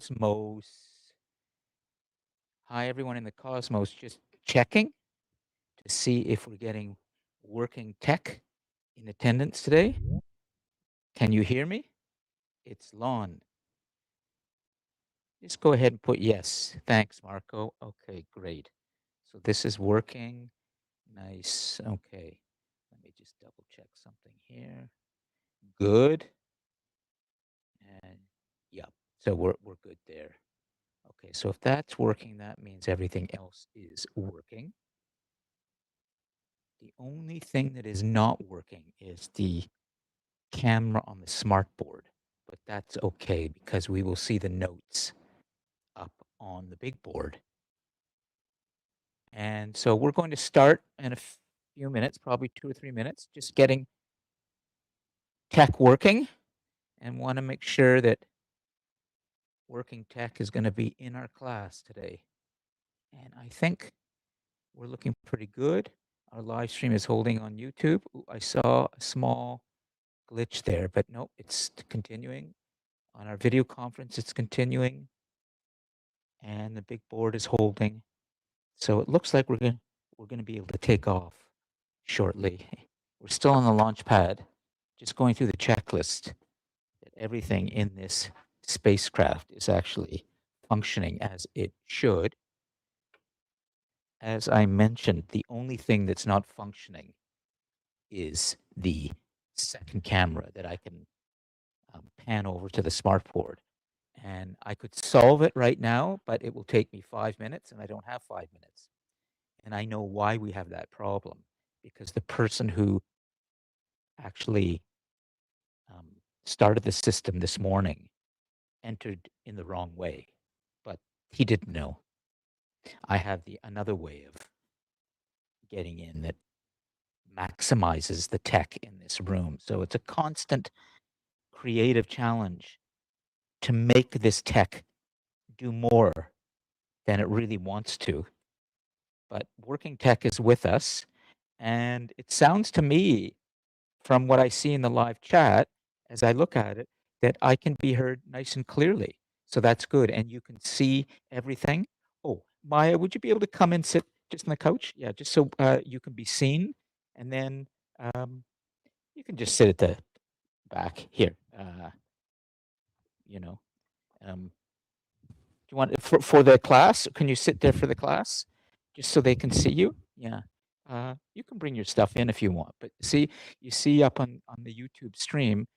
Cosmos. Hi, everyone in the Cosmos. Just checking to see if we're getting working tech in attendance today. Can you hear me? It's Lon. Just go ahead and put yes. Thanks, Marco. Okay, great. So this is working. Nice. Okay. Let me just double check something here. Good. And yep. So we're good there. Okay, so if that's working, that means everything else is working. The only thing that is not working is the camera on the smartboard, but that's okay because we will see the notes up on the big board. And so we're going to start in a few minutes, probably 2 or 3 minutes, just getting tech working, and want to make sure that working tech is going to be in our class today. And I think we're looking pretty good. Our live stream is holding on YouTube. Ooh, I saw a small glitch there, but nope, it's continuing. On our video conference, it's continuing. And the big board is holding. So it looks like we're gonna be able to take off shortly. We're still on the launch pad, just going through the checklist that everything in this spacecraft is actually functioning as it should. As I mentioned, the only thing that's not functioning is the second camera that I can pan over to the smartboard. And I could solve it right now, but it will take me 5 minutes, and I don't have 5 minutes. And I know why we have that problem, because the person who actually started the system this morning entered in the wrong way, but he didn't know. I have another way of getting in that maximizes the tech in this room. So it's a constant creative challenge to make this tech do more than it really wants to. But working tech is with us, and it sounds to me, from what I see in the live chat, as I look at it, that I can be heard nice and clearly. So that's good, and you can see everything. Oh, Maya, would you be able to come and sit just on the couch? Yeah, just so you can be seen, and then you can just sit at the back here. You know, do you want for the class? Can you sit there for the class, just so they can see you? Yeah. You can bring your stuff in if you want, but see, you see up on the YouTube stream,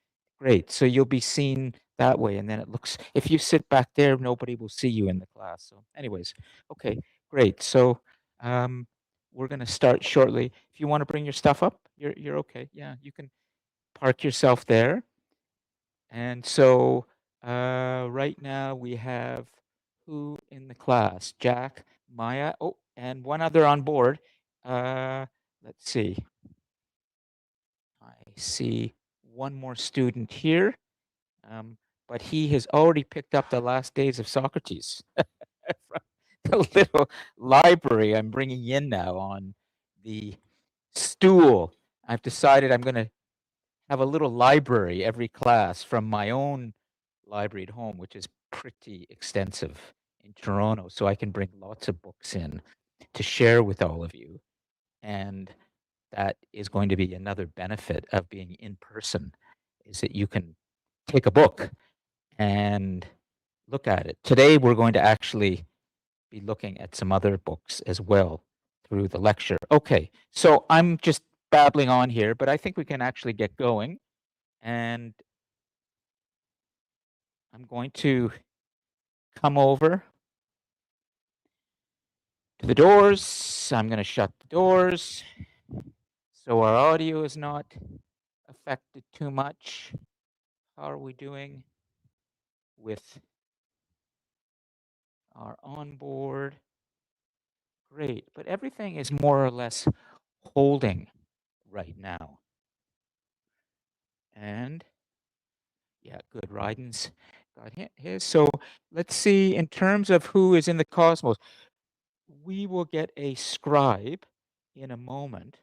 great. So you'll be seen that way, and then it looks. If you sit back there, nobody will see you in the class. So, anyways, okay, great. So, we're gonna start shortly. If you want to bring your stuff up, you're okay. Yeah, you can park yourself there. And so, right now we have who in the class? Jack, Maya, oh, and one other on board. Let's see. I see one more student here, but he has already picked up the last days of Socrates from the little library I'm bringing in now on the stool. I've decided I'm going to have a little library every class from my own library at home, which is pretty extensive in Toronto. So I can bring lots of books in to share with all of you. And that is going to be another benefit of being in person, is that you can take a book and look at it. Today, we're going to actually be looking at some other books as well through the lecture. Okay, so I'm just babbling on here, but I think we can actually get going. And I'm going to come over to the doors. I'm going to shut the doors so our audio is not affected too much. How are we doing with our onboard? Great, but everything is more or less holding right now. And yeah, good. Ryden's got his. So let's see, in terms of who is in the Cosmos, we will get a scribe in a moment.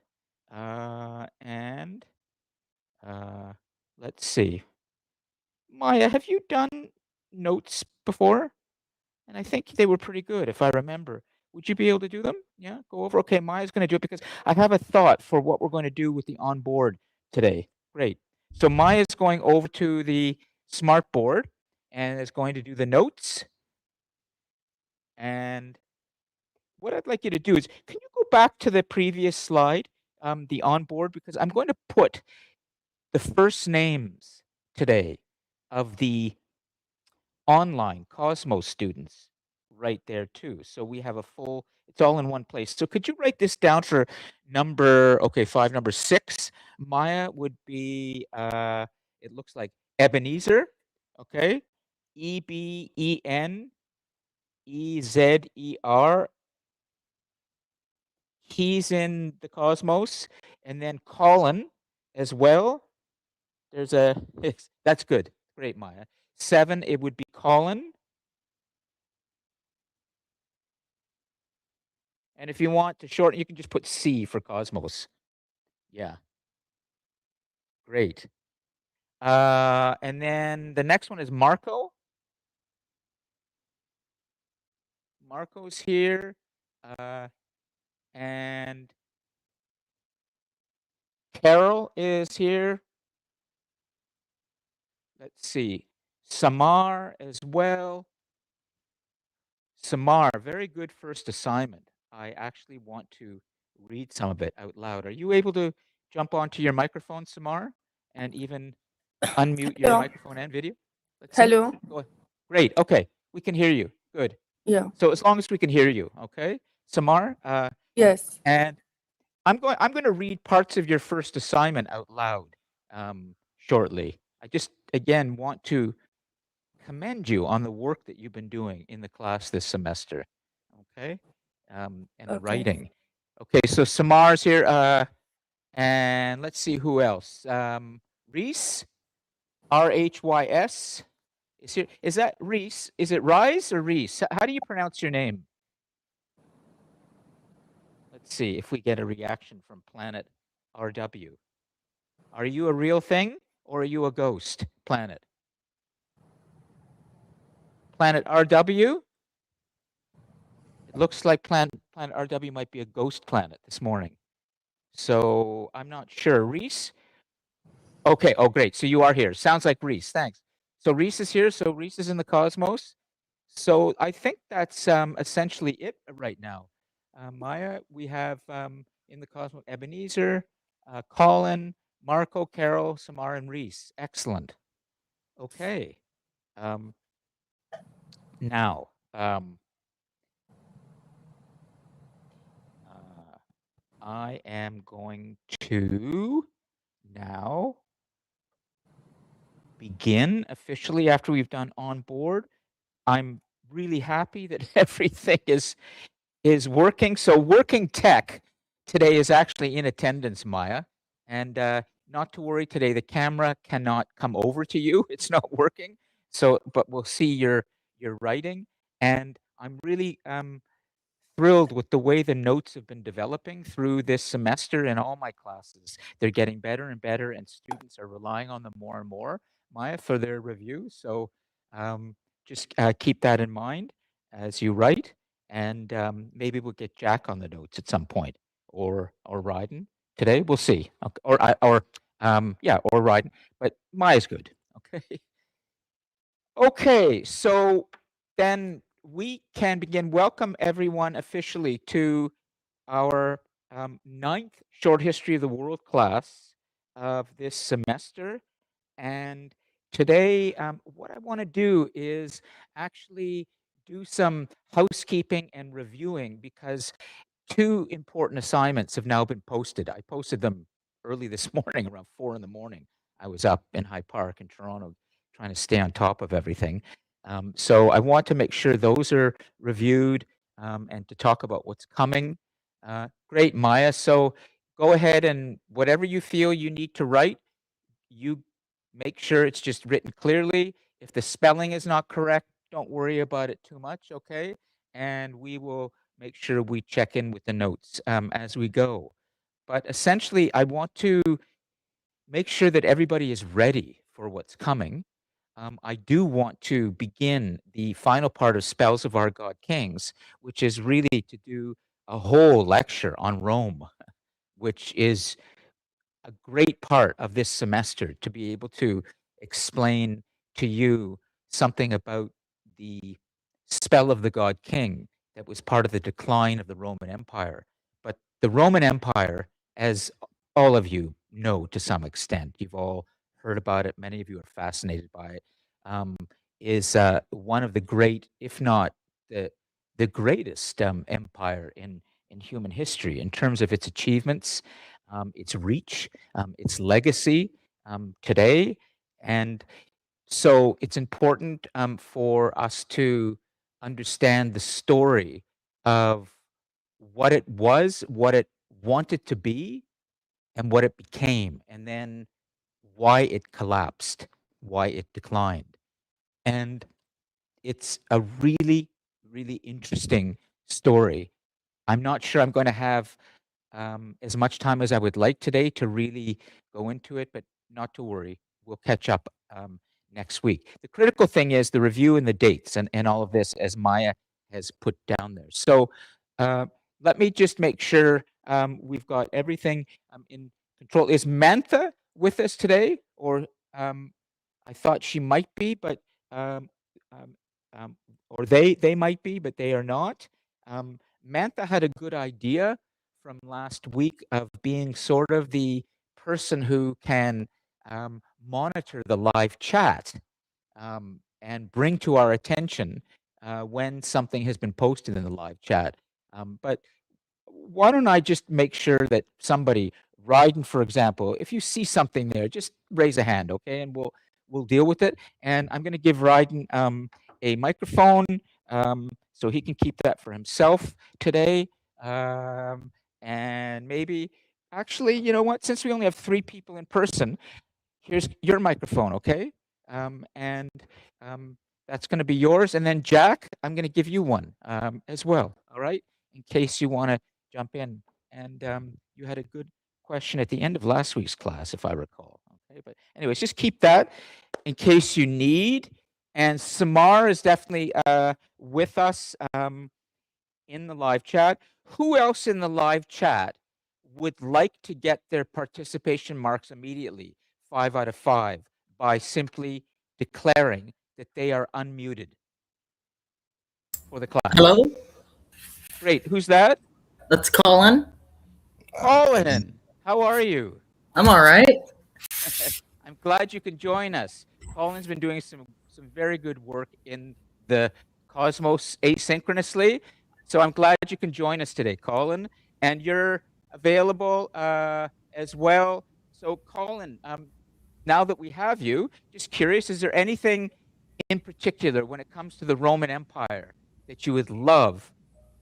And let's see. Maya, have you done notes before, and I think they were pretty good, if I remember. Would you be able to do them? Yeah, go over. Okay, Maya's going to do it because I have a thought for what we're going to do with the onboard today. Great. So Maya's going over to the smartboard and is going to do the notes. And what I'd like you to do is, can you go back to the previous slide, the onboard, because I'm going to put the first names today of the online Cosmos students right there too. So we have a full, it's all in one place. So could you write this down for number 6? Maya would be, it looks like Ebenezer, okay? Ebenezer. He's in the Cosmos. And then Colin as well. There's a, that's good. Great, Maya. 7, it would be Colin. And if you want to shorten, you can just put C for Cosmos. Yeah. Great. And then the next one is Marco. Marco's here. And Carol is here. Let's see. Samar as well. Samar, very good first assignment. I actually want to read some of it out loud. Are you able to jump onto your microphone, Samar, and even unmute your Yeah. microphone and video? Let's see. Hello. Go ahead. Great. Okay. We can hear you. Good. Yeah. So as long as we can hear you, okay? Samar, Yes. and I'm going to read parts of your first assignment out loud shortly. I just again want to commend you on the work that you've been doing in the class this semester. Okay? And the Okay. writing. Okay, so Samar's here. And let's see who else. Reese, RHYS is here. Is that Reese? Is it Rise or Reese? How do you pronounce your name? Let's see if we get a reaction from Planet RW. Are you a real thing or are you a ghost, Planet? Planet RW? It looks like Planet RW might be a ghost planet this morning. So I'm not sure. Reese? Okay, oh great. So you are here. Sounds like Reese. Thanks. So Reese is here. So Reese is in the Cosmos. So I think that's essentially it right now. Maya, we have in the Cosmos Ebenezer, Colin, Marco, Carol, Samar, and Reese. Excellent. Okay. Now, I am going to now begin officially after we've done onboard. I'm really happy that everything is working. So working tech today is actually in attendance, Maya. And not to worry today, the camera cannot come over to you. It's not working. So, but we'll see your writing. And I'm really thrilled with the way the notes have been developing through this semester in all my classes. They're getting better and better, and students are relying on them more and more, Maya, for their review. So just keep that in mind as you write, and maybe we'll get Jack on the notes at some point, or Ryden today. We'll see, okay. or Ryden. But Maya's good. Okay. Okay, so then we can begin. Welcome everyone officially to our 9th Short History of the World class of this semester. And today, what I want to do is actually do some housekeeping and reviewing because 2 important assignments have now been posted. I posted them early this morning, around 4 in the morning. I was up in High Park in Toronto trying to stay on top of everything. So I want to make sure those are reviewed and to talk about what's coming. Great, Maya. So go ahead and whatever you feel you need to write, you make sure it's just written clearly. If the spelling is not correct, don't worry about it too much, okay? And we will make sure we check in with the notes as we go. But essentially, I want to make sure that everybody is ready for what's coming. I do want to begin the final part of Spells of Our God Kings, which is really to do a whole lecture on Rome, which is a great part of this semester, to be able to explain to you something about the spell of the god king that was part of the decline of the Roman Empire. But the Roman Empire, as all of you know to some extent, you've all heard about it, many of you are fascinated by it, um, is one of the great, if not the greatest empire in human history in terms of its achievements, its reach, its legacy today. And so it's important for us to understand the story of what it was, what it wanted to be, and what it became, and then why it collapsed, why it declined. And it's a really, really interesting story. I'm not sure I'm going to have as much time as I would like today to really go into it, but not to worry. We'll catch up next week. The critical thing is the review and the dates and all of this, as Maya has put down there. So uh, let me just make sure we've got everything in control. Is Mantha with us today? Or I thought she might be, but um, um, or they might be, but they are not. Mantha had a good idea from last week of being sort of the person who can monitor the live chat and bring to our attention when something has been posted in the live chat. But why don't I just make sure that somebody, Ryden, for example, if you see something there, just raise a hand, okay, and we'll deal with it. And I'm going to give Ryden a microphone so he can keep that for himself today. And maybe, actually, you know what? Since we only have 3 people in person, here's your microphone, okay? And that's going to be yours. And then Jack, I'm going to give you one as well, all right? In case you want to jump in. And you had a good question at the end of last week's class, if I recall. Okay, but anyways, just keep that in case you need. And Samar is definitely with us in the live chat. Who else in the live chat would like to get their participation marks immediately, 5 out of 5, by simply declaring that they are unmuted for the class? Hello, Great. Who's that? that's Colin. Colin, how are you? I'm all right. I'm glad you can join us. Colin's been doing some very good work in the Cosmos asynchronously. So I'm glad you can join us today, Colin. And you're available as well. So Colin, now that we have you, just curious, is there anything in particular when it comes to the Roman Empire that you would love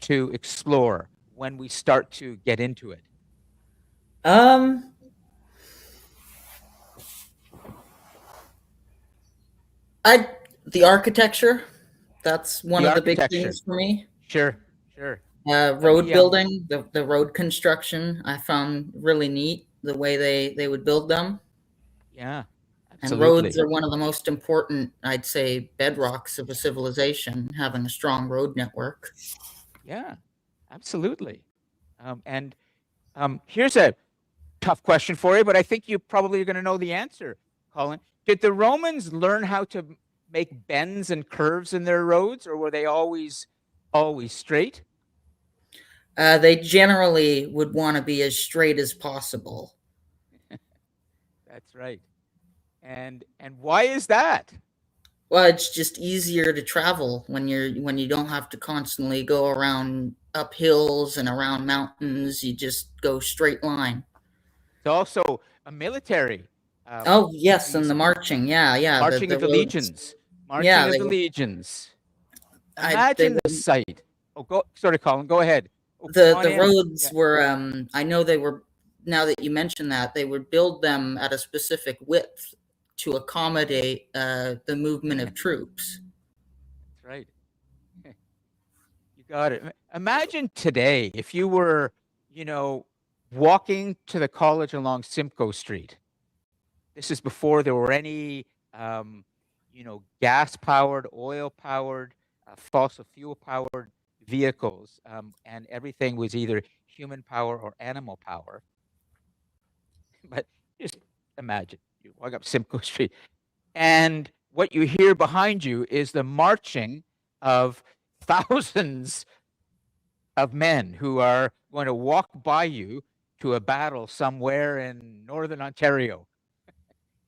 to explore when we start to get into it? Um, I the architecture. That's one The of the big architecture. things for me. Sure, sure. Let Road me building, the road construction. I found really neat the way they would build them. yeah, And roads absolutely. are one of the most important, I'd say, bedrocks of a civilization. Having a strong road network. Yeah, absolutely. And here's a tough question for you, but I think you probably are going to know the answer, Colin. Did the Romans learn how to make bends and curves in their roads, or were they always straight? They generally would want to be as straight as possible. That's right. And why is that? Well, it's just easier to travel when you don't have to constantly go around up hills and around mountains. You just go straight line. It's also a military Oh yes, and the reason. marching. Yeah, yeah. Marching The of the roads. legions. Marching Yeah, of the legions. they Imagine the would sight. Oh, go. Sorry, Colin. Go ahead. Oh, come on the in. roads Yeah. were. I know they were. Now that you mention that, they would build them at a specific width to accommodate the movement of troops. That's right. You got it. Imagine today if you were, you know, walking to the college along Simcoe Street. This is before there were any gas-powered, oil-powered, fossil fuel-powered vehicles, and everything was either human power or animal power. But just imagine, you walk up Simcoe Street, and what you hear behind you is the marching of thousands of men who are going to walk by you to a battle somewhere in northern Ontario.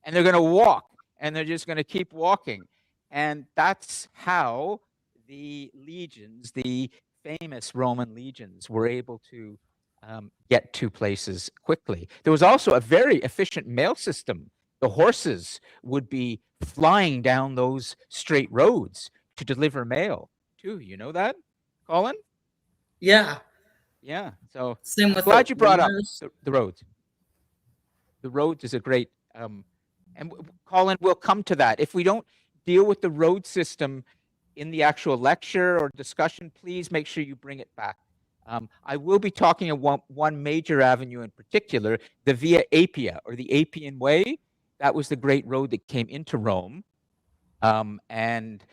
And they're going to walk, and they're just going to keep walking. And that's how the legions, the famous Roman legions, were able to get to places quickly. There was also a very efficient mail system. The horses would be flying down those straight roads to deliver mail, too. You know that, Colin? Yeah. Yeah. So Same I'm with glad you brought up runners. the roads. The roads is a great, and Colin, we'll come to that. If we don't deal with the road system in the actual lecture or discussion, please make sure you bring it back. I will be talking about one major avenue in particular, the Via Appia, or the Appian Way. That was the great road that came into Rome. And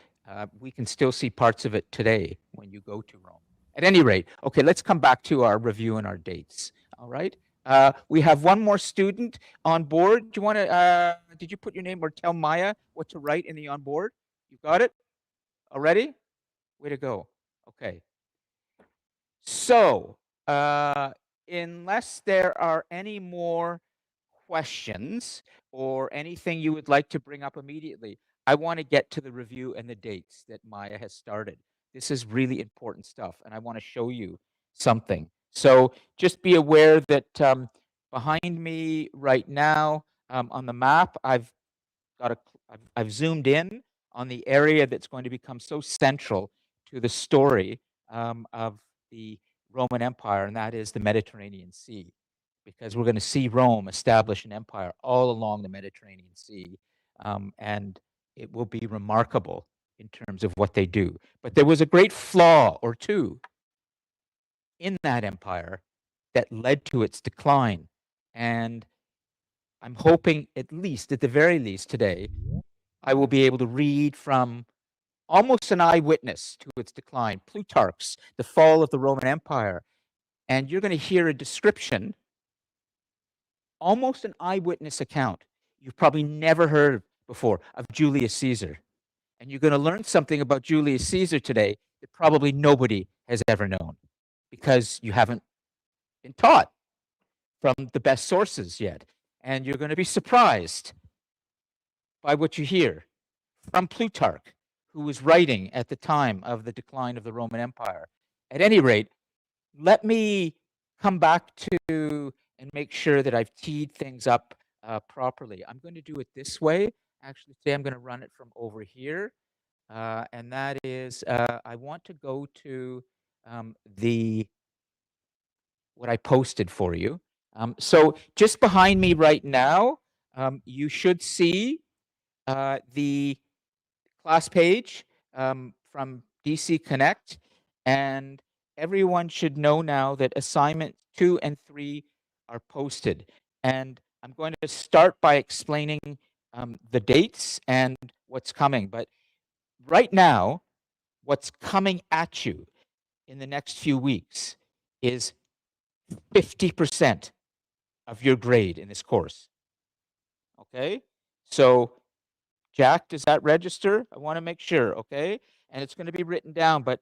we can still see parts of it today when you go to Rome. At any rate, okay, let's come back to our review and our dates. All right. We have one more student on board. Do you want to, did you put your name or tell Maya what to write in the on board? You got it already? Way to go. Okay. So, unless there are any more questions or anything you would like to bring up immediately, I want to get to the review and the dates that Maya has started. This is really important stuff, and I want to show you something. So just be aware that behind me right now on the map, I've zoomed in on the area that's going to become so central to the story of the Roman Empire, and that is the Mediterranean Sea, because we're going to see Rome establish an empire all along the Mediterranean Sea, and it will be remarkable in terms of what they do. But there was a great flaw or two in that empire that led to its decline, and I'm hoping at the very least today, I will be able to read from almost an eyewitness to its decline, Plutarch's The Fall of the Roman Empire. And you're going to hear a description, almost an eyewitness account you've probably never heard before, of Julius Caesar. And you're going to learn something about Julius Caesar today that probably nobody has ever known, because you haven't been taught from the best sources yet. And you're going to be surprised by what you hear from Plutarch, who was writing at the time of the decline of the Roman Empire. At any rate, let me come back to and make sure that I've teed things up properly. I'm going to do it this way. Actually, today I'm going to run it from over here. And that is, I want to go to what I posted for you. So just behind me right now, you should see the class page from DC Connect, and everyone should know now that assignment 2 and 3 are posted. And I'm going to start by explaining the dates and what's coming. But right now, what's coming at you in the next few weeks is 50% of your grade in this course. Okay? So Jack, does that register? I want to make sure, okay? And it's going to be written down, but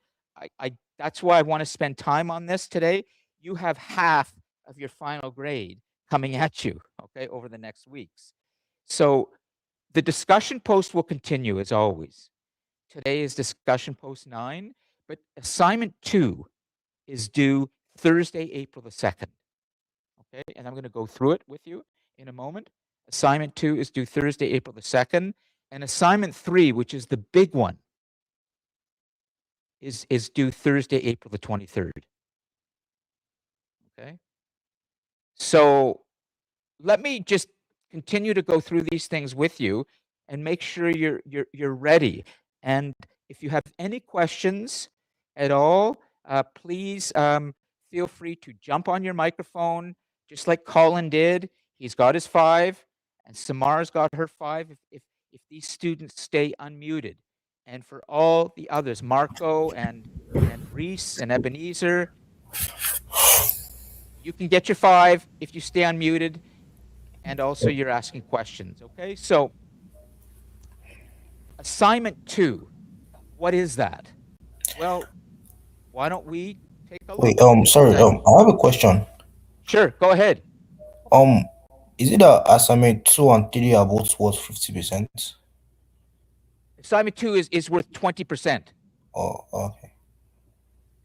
that's why I want to spend time on this today. You have half of your final grade coming at you, okay, over the next weeks. So the discussion post will continue as always. Today is discussion post 9, but assignment 2 is due Thursday, April the 2nd, okay? And I'm going to go through it with you in a moment. Assignment 2 is due Thursday, April the 2nd. And assignment 3, which is the big one, is due Thursday, April the 23rd. Okay? So let me just continue to go through these things with you and make sure you're ready. And if you have any questions at all, please feel free to jump on your microphone, just like Colin did. He's got his 5, and Samar's got her 5. If if these students stay unmuted. And for all the others, Marco and Reese and Ebenezer, you can get your 5 if you stay unmuted, and also you're asking questions, okay? So assignment 2, what is that? Well, why don't we take a look? Wait, sorry, Okay. I have a question. Sure, go ahead. Is it that assignment 2 and 3 are both worth 50%? Assignment 2 is worth 20%. Oh, okay.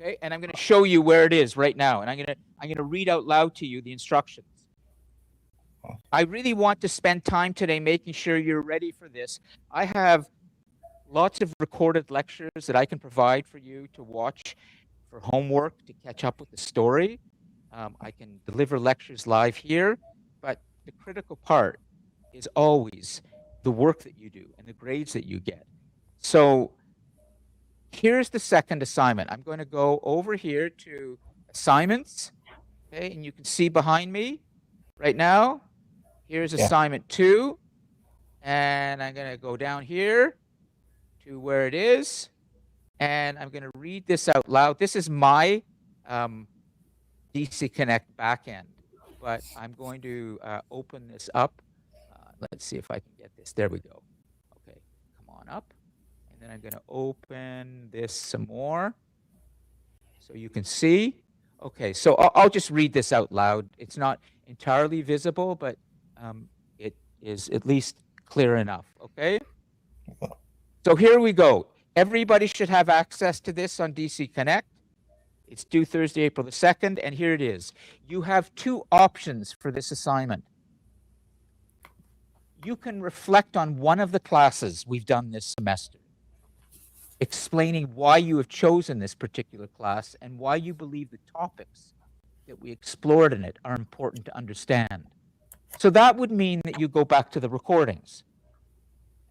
Okay, and I'm going to show you where it is right now, and I'm going to read out loud to you the instructions. I really want to spend time today making sure you're ready for this. I have lots of recorded lectures that I can provide for you to watch for homework, to catch up with the story. I can deliver lectures live here, but the critical part is always the work that you do and the grades that you get. So here's the second assignment. I'm going to go over here to assignments, okay, and you can see behind me right now, here's assignment 2, and I'm going to go down here to where it is, and I'm going to read this out loud. This is my DC Connect backend, but I'm going to open this up. Let's see if I can get this. There we go. Okay, come on up. And then I'm going to open this some more so you can see. Okay, so I'll just read this out loud. It's not entirely visible, but it is at least clear enough, okay? So here we go. Everybody should have access to this on DC Connect. It's due Thursday, April the 2nd, and here it is. You have 2 options for this assignment. You can reflect on one of the classes we've done this semester, explaining why you have chosen this particular class and why you believe the topics that we explored in it are important to understand. So that would mean that you go back to the recordings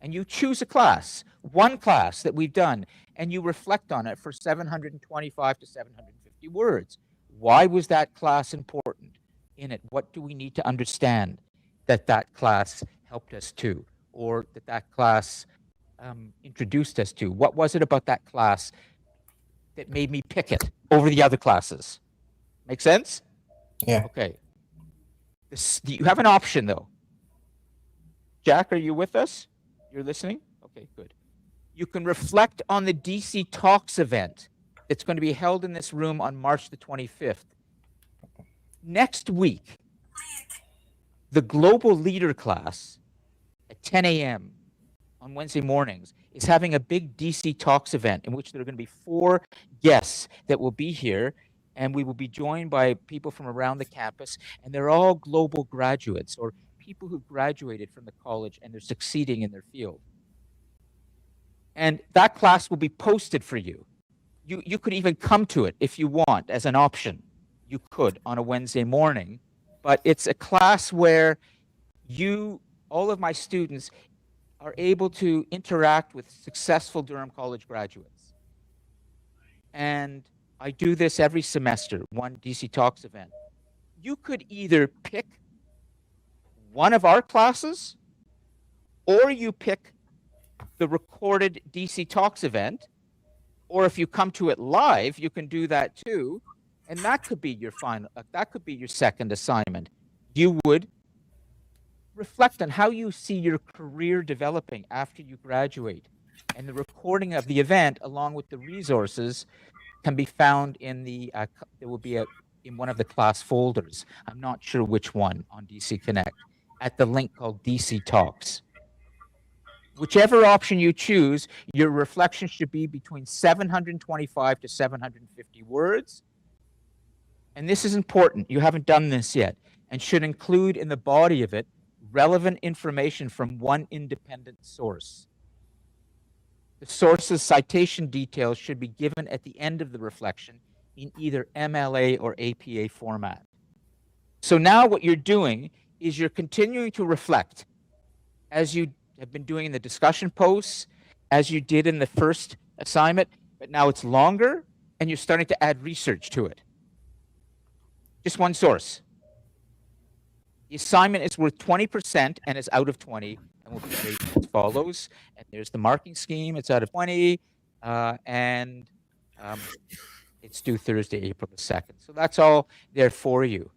and you choose a class, one class that we've done, and you reflect on it for 725 to 750 words. Why was that class important in it? What do we need to understand that that class helped us to, or that class introduced us to? What was it about that class that made me pick it over the other classes? Make sense? Yeah. Okay. You have an option, though. Jack, are you with us? You're listening? Okay, good. You can reflect on the DC Talks event that's going to be held in this room on March the 25th. Next week, the Global Leader class at 10 a.m. on Wednesday mornings is having a big DC Talks event in which there are going to be 4 guests that will be here, and we will be joined by people from around the campus, and they're all global graduates or people who graduated from the college and they're succeeding in their field. And that class will be posted for you. You could even come to it if you want as an option. You could on a Wednesday morning, but it's a class where all of my students are able to interact with successful Durham College graduates. And I do this every semester, one DC Talks event. You could either pick one of our classes, or you pick the recorded DC Talks event, or if you come to it live, you can do that too, and that could be your second assignment. You would reflect on how you see your career developing after you graduate, and the recording of the event, along with the resources, can be found in there will be in one of the class folders. I'm not sure which one on DC Connect, at the link called DC Talks. Whichever option you choose, your reflection should be between 725 to 750 words. And this is important. You haven't done this yet, and should include in the body of it relevant information from one independent source. The source's citation details should be given at the end of the reflection in either MLA or APA format. So now what you're doing is you're continuing to reflect, as you have been doing in the discussion posts, as you did in the first assignment, but now it's longer and you're starting to add research to it. Just one source. The assignment is worth 20% and is out of 20, and will be graded as follows. And there's the marking scheme. It's out of 20. And it's due Thursday, April the 2nd. So that's all there for you.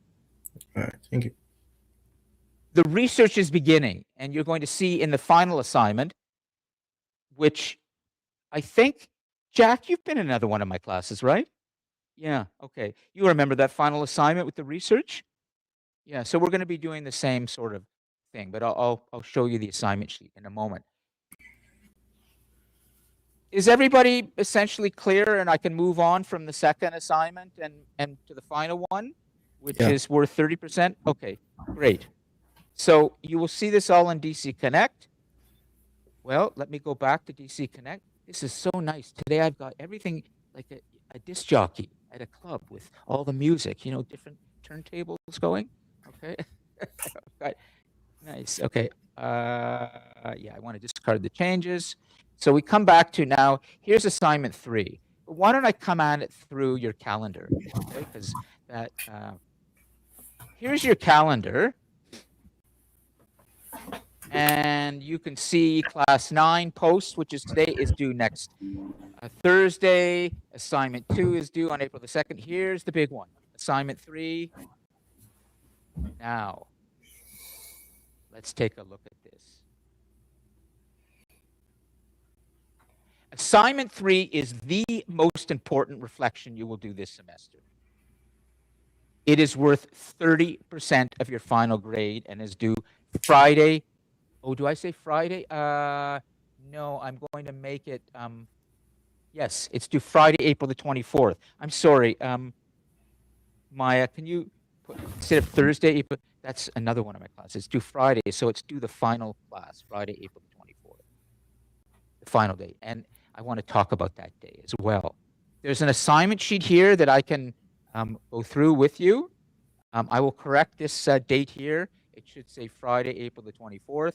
All right, thank you. The research is beginning, and you're going to see in the final assignment, which I think, Jack, you've been in another one of my classes, right? Yeah, okay. You remember that final assignment with the research? Yeah, so we're going to be doing the same sort of thing, but I'll show you the assignment sheet in a moment. Is everybody essentially clear, and I can move on from the second assignment and to the final one, which is worth 30%? Okay, great. So you will see this all in DC Connect. Well, let me go back to DC Connect. This is so nice. Today I've got everything like a disc jockey at a club with all the music, you know, different turntables going. Okay. Nice. Okay. Yeah, I want to discard the changes. So we come back to now, here's assignment 3. Why don't I come at it through your calendar? Okay, because that, here's your calendar. And you can see class 9 post, which is today, is due next Thursday. Assignment 2 is due on April the 2nd. Here's the big one. Assignment 3. Now, let's take a look at this. Assignment 3 is the most important reflection you will do this semester. It is worth 30% of your final grade and is due Friday. Oh, do I say Friday? No, I'm going to make it, yes, it's due Friday, April the 24th. I'm sorry, Maya, can you put, instead of Thursday, April, that's another one of my classes. It's due Friday, so it's due the final class, Friday, April the 24th, the final day. And I want to talk about that day as well. There's an assignment sheet here that I can go through with you. I will correct this date here. It should say Friday, April the 24th.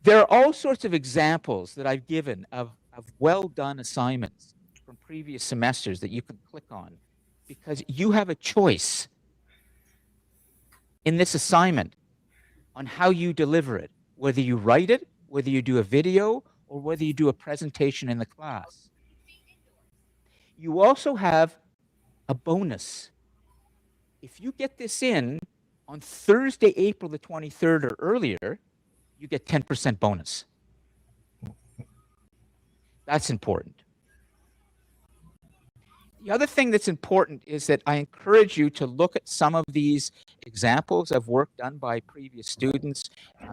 There are all sorts of examples that I've given of well-done assignments from previous semesters that you can click on, because you have a choice in this assignment on how you deliver it, whether you write it, whether you do a video, or whether you do a presentation in the class. You also have a bonus. If you get this in on Thursday, April the 23rd or earlier, you get 10% bonus. That's important. The other thing that's important is that I encourage you to look at some of these examples of work done by previous students.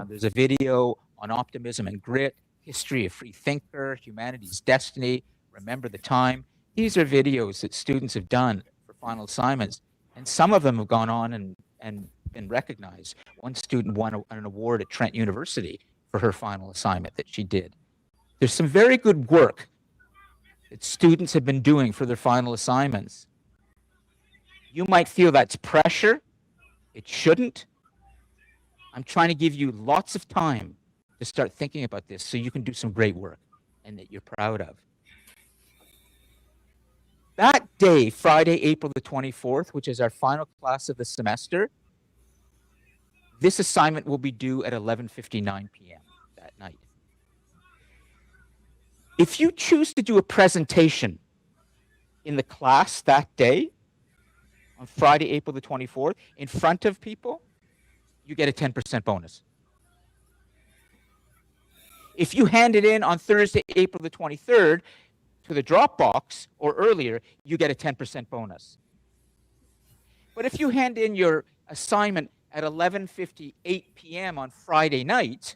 There's a video on optimism and grit, history of free thinker, humanity's destiny, remember the time. These are videos that students have done for final assignments, and some of them have gone on and been recognized. One student won an award at Trent University for her final assignment that she did. There's some very good work that students have been doing for their final assignments. You might feel that's pressure. It shouldn't. I'm trying to give you lots of time to start thinking about this so you can do some great work and that you're proud of. That day, Friday, April the 24th, which is our final class of the semester, this assignment will be due at 11:59 p.m. that night. If you choose to do a presentation in the class that day, on Friday, April the 24th, in front of people, you get a 10% bonus. If you hand it in on Thursday, April the 23rd, to the Dropbox or earlier, you get a 10% bonus. But if you hand in your assignment at 11:58 p.m. on Friday night,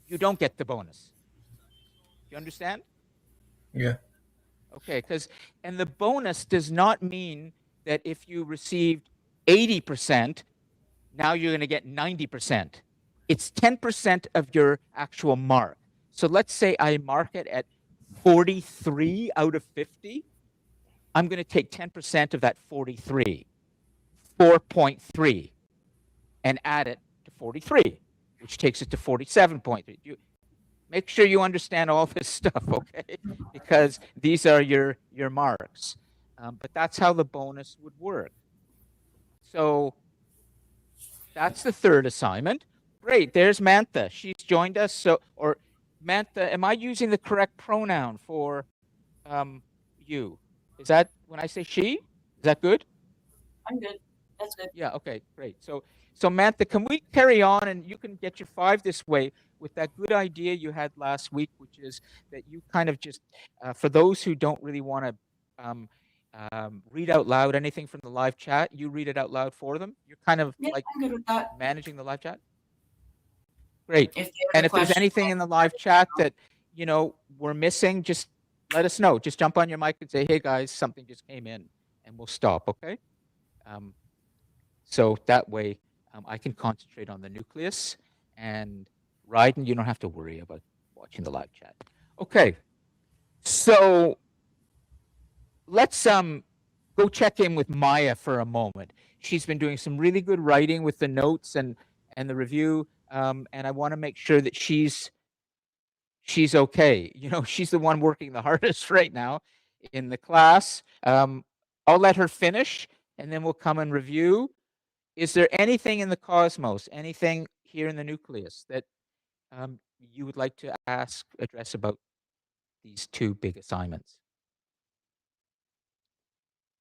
you don't get the bonus. You understand? Yeah. Okay, and the bonus does not mean that if you received 80%, now you're going to get 90%. It's 10% of your actual mark. So let's say I mark it at 43 out of 50. I'm going to take 10% of that 43, 4.3, and add it to 43, which takes it to 47.3. Make sure you understand all this stuff, okay? Because these are your marks. But that's how the bonus would work. So that's the third assignment. Great. There's Mantha. She's joined us. So, or Mantha, am I using the correct pronoun for you? Is that when I say she? Is that good? I'm good. That's good. Yeah. Okay. Great. So Mantha, can we carry on and you can get your 5 this way with that good idea you had last week, which is that you kind of just, for those who don't really want to read out loud anything from the live chat, you read it out loud for them. You're kind of Yeah, like I'm good with that. managing the live chat. Great. If And if there's anything in the live chat that, we're missing, just let us know. Just jump on your mic and say, hey guys, something just came in, and we'll stop. Okay. So that way I can concentrate on the nucleus, and Ryden, you don't have to worry about watching the live chat. Okay. So let's go check in with Maya for a moment. She's been doing some really good writing with the notes and the review, and I want to make sure that she's okay. She's the one working the hardest right now in the class. I'll let her finish, and then we'll come and review. Is there anything in the cosmos, anything here in the nucleus that you would like to address about these 2 big assignments?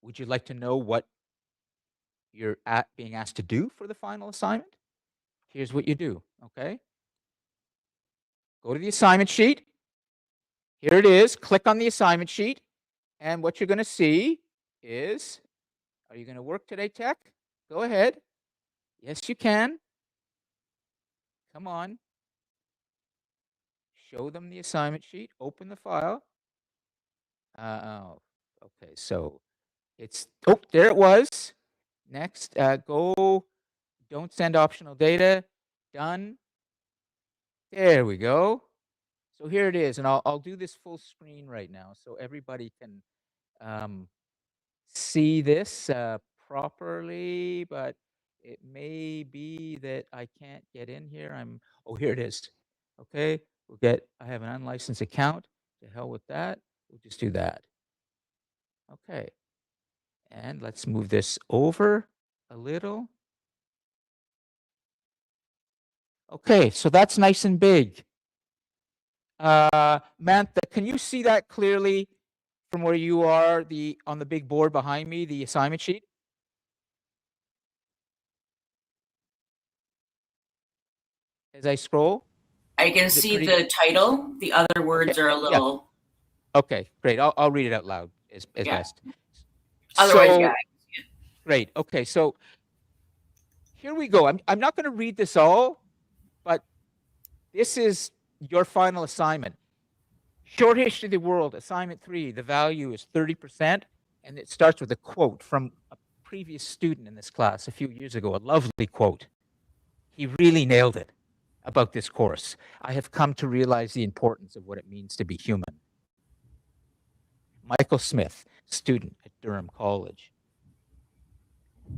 Would you like to know what you're being asked to do for the final assignment? Here's what you do, okay? Go to the assignment sheet. Here it is. Click on the assignment sheet. And what you're going to see is, are you going to work today, Tech? Go ahead. Yes, you can. Come on. Show them the assignment sheet. Open the file. Oh, okay. So there it was. Next, go. Don't send optional data. Done. There we go. So here it is, and I'll do this full screen right now so everybody can see this properly, but it may be that I can't get in here. Oh, here it is. Okay, I have an unlicensed account. To hell with that. We'll just do that. Okay, and let's move this over a little. Okay, so that's nice and big. Mantha, can you see that clearly from where you are on the big board behind me, the assignment sheet? As I scroll? I can see the title. The other words are a little. Yeah. Okay, great. I'll read it out loud as best. Otherwise, yeah. Great. Okay, so here we go. I'm not going to read this all, but this is your final assignment. Short history of the world, assignment 3. The value is 30%, and it starts with a quote from a previous student in this class a few years ago, a lovely quote. He really nailed it about this course. I have come to realize the importance of what it means to be human. Michael Smith, student at Durham College.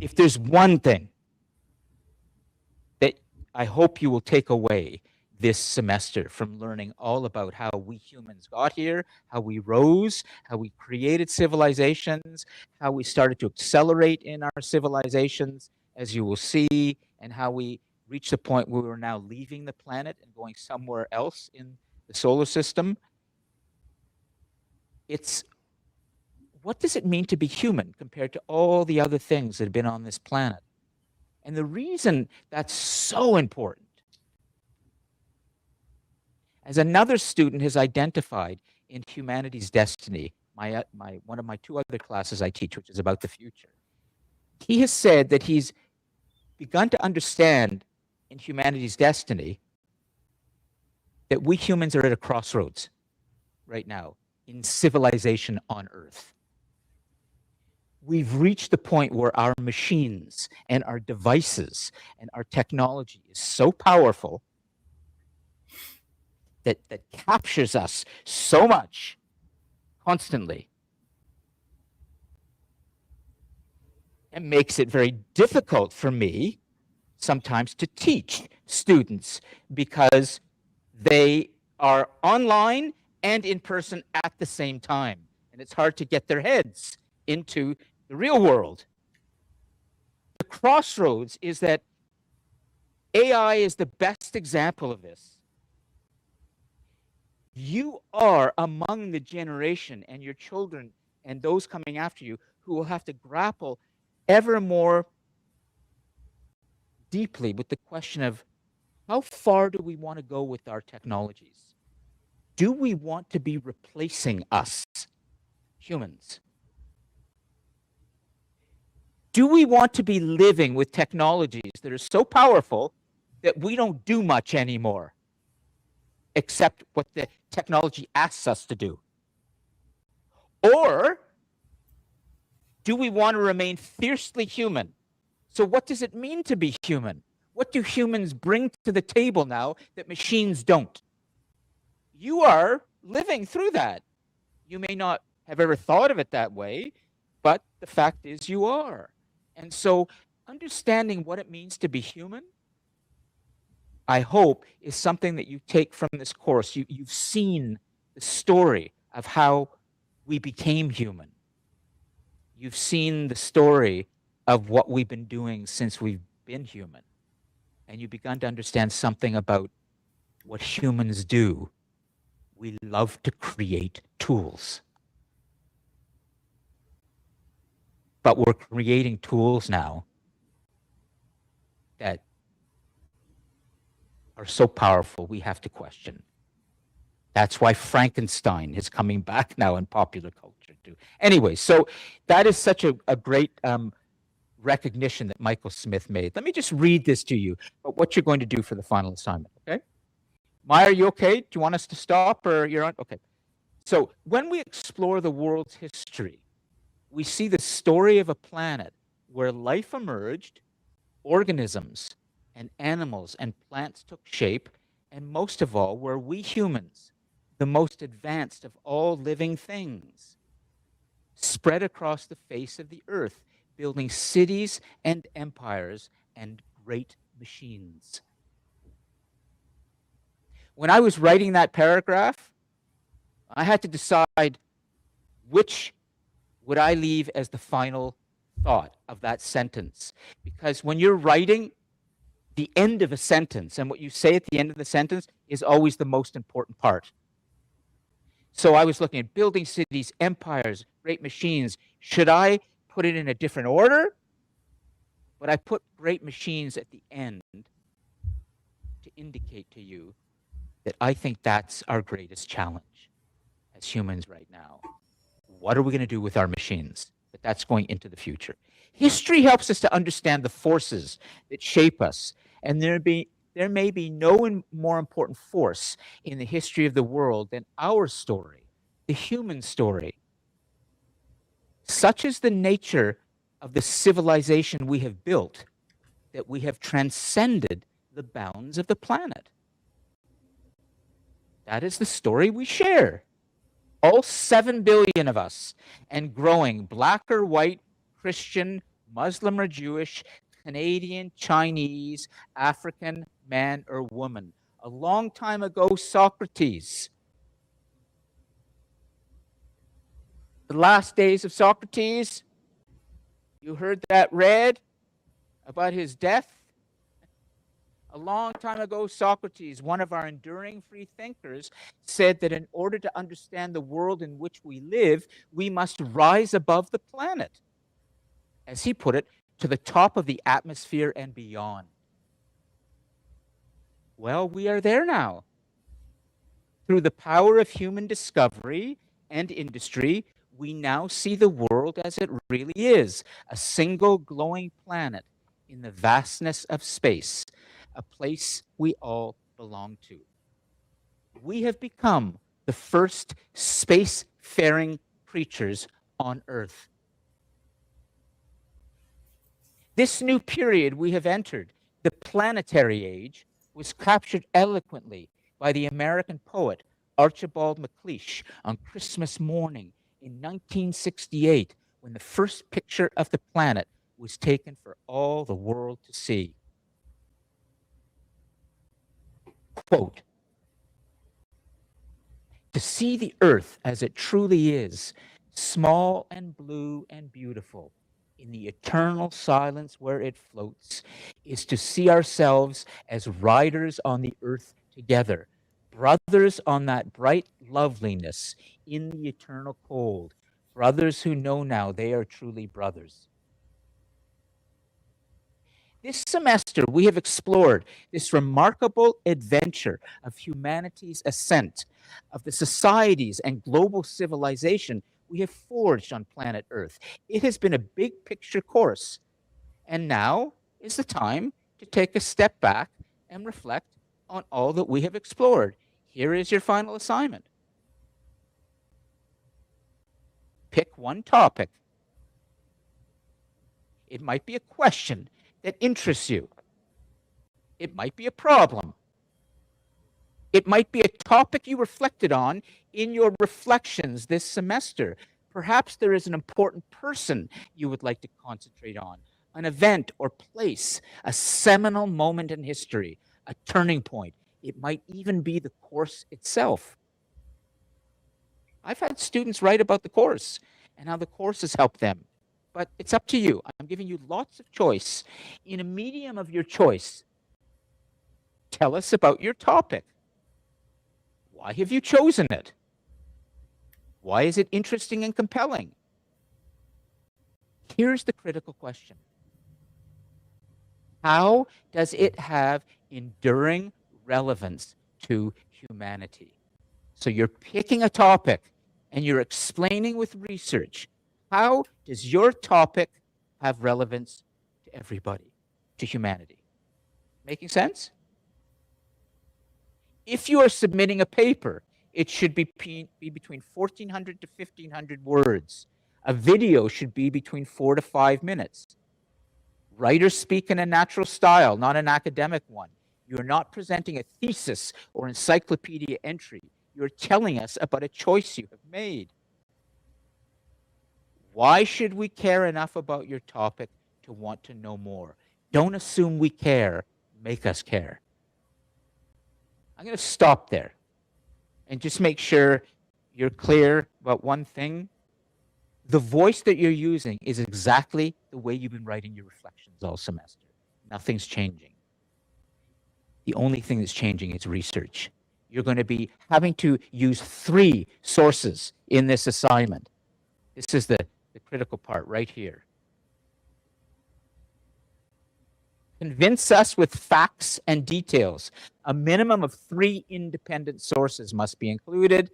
If there's one thing that I hope you will take away this semester from learning all about how we humans got here, how we rose, how we created civilizations, how we started to accelerate in our civilizations, as you will see, and how we reached the point where we're now leaving the planet and going somewhere else in the solar system. It's what does it mean to be human compared to all the other things that have been on this planet? And the reason that's so important, as another student has identified in Humanities Destiny, one of my 2 other classes I teach, which is about the future, he has said that he's begun to understand in Humanities Destiny that we humans are at a crossroads right now in civilization on Earth. We've reached the point where our machines and our devices and our technology is so powerful that captures us so much constantly. It makes it very difficult for me sometimes to teach students because they are online and in person at the same time. And it's hard to get their heads into the real world. The crossroads is that AI is the best example of this. You are among the generation and your children and those coming after you who will have to grapple ever more deeply with the question of how far do we want to go with our technologies? Do we want to be replacing us, humans? Do we want to be living with technologies that are so powerful that we don't do much anymore, except what the technology asks us to do? Or do we want to remain fiercely human? So what does it mean to be human? What do humans bring to the table now that machines don't? You are living through that. You may not have ever thought of it that way, but the fact is you are. And so understanding what it means to be human, I hope, is something that you take from this course. You've seen the story of how we became human. You've seen the story of what we've been doing since we've been human. And you've begun to understand something about what humans do. We love to create tools. But we're creating tools now that are so powerful we have to question. That's why Frankenstein is coming back now in popular culture too. Anyway, so that is such a great recognition that Michael Smith made. Let me just read this to you, but what you're going to do for the final assignment, okay? Maya, are you okay? Do you want us to stop or you're on? Okay. So when we explore the world's history, we see the story of a planet where life emerged, organisms and animals and plants took shape, and most of all, where we humans, the most advanced of all living things, spread across the face of the earth, building cities and empires and great machines. When I was writing that paragraph, I had to decide which would I leave as the final thought of that sentence. Because when you're writing, the end of a sentence and what you say at the end of the sentence is always the most important part. So I was looking at building cities, empires, great machines. Should I put it in a different order? But I put great machines at the end to indicate to you that I think that's our greatest challenge as humans right now. What are we going to do with our machines? But that's going into the future. History helps us to understand the forces that shape us, and there may be no more important force in the history of the world than our story, the human story. Such is the nature of the civilization we have built that we have transcended the bounds of the planet. That is the story we share. All 7 billion of us, and growing, black or white, Christian, Muslim or Jewish, Canadian, Chinese, African, man or woman. A long time ago, Socrates. The last days of Socrates, you heard that read about his death? A long time ago, Socrates, one of our enduring free thinkers, said that in order to understand the world in which we live, we must rise above the planet. As he put it, to the top of the atmosphere and beyond. Well, we are there now. Through the power of human discovery and industry, we now see the world as it really is, a single glowing planet in the vastness of space, a place we all belong to. We have become the first space-faring creatures on Earth. This new period we have entered, the planetary age, was captured eloquently by the American poet Archibald MacLeish on Christmas morning in 1968, when the first picture of the planet was taken for all the world to see. Quote, "To see the earth as it truly is, small and blue and beautiful, in the eternal silence where it floats, is to see ourselves as riders on the earth together, brothers on that bright loveliness in the eternal cold, brothers who know now they are truly brothers. This semester, we have explored this remarkable adventure of humanity's ascent, of the societies and global civilization we have forged on planet Earth. It has been a big picture course. And now is the time to take a step back and reflect on all that we have explored. Here is your final assignment. Pick one topic. It might be a question that interests you. It might be a problem. It might be a topic you reflected on in your reflections this semester. Perhaps there is an important person you would like to concentrate on, an event or place, a seminal moment in history, a turning point. It might even be the course itself. I've had students write about the course and how the course has helped them. But it's up to you. I'm giving you lots of choice. In a medium of your choice, tell us about your topic. Why have you chosen it? Why is it interesting and compelling? Here's the critical question. How does it have enduring relevance to humanity? So you're picking a topic and you're explaining with research. How does your topic have relevance to everybody, to humanity? Making sense? If you are submitting a paper, it should be between 1,400 to 1,500 words. A video should be between 4 to 5 minutes. Writers speak in a natural style, not an academic one. You're not presenting a thesis or encyclopedia entry. You're telling us about a choice you have made. Why should we care enough about your topic to want to know more? Don't assume we care. Make us care. I'm going to stop there and just make sure you're clear about one thing. The voice that you're using is exactly the way you've been writing your reflections all semester. Nothing's changing. The only thing that's changing is research. You're going to be having to use 3 sources in this assignment. This is the critical part right here. Convince us with facts and details. A minimum of 3 independent sources must be included.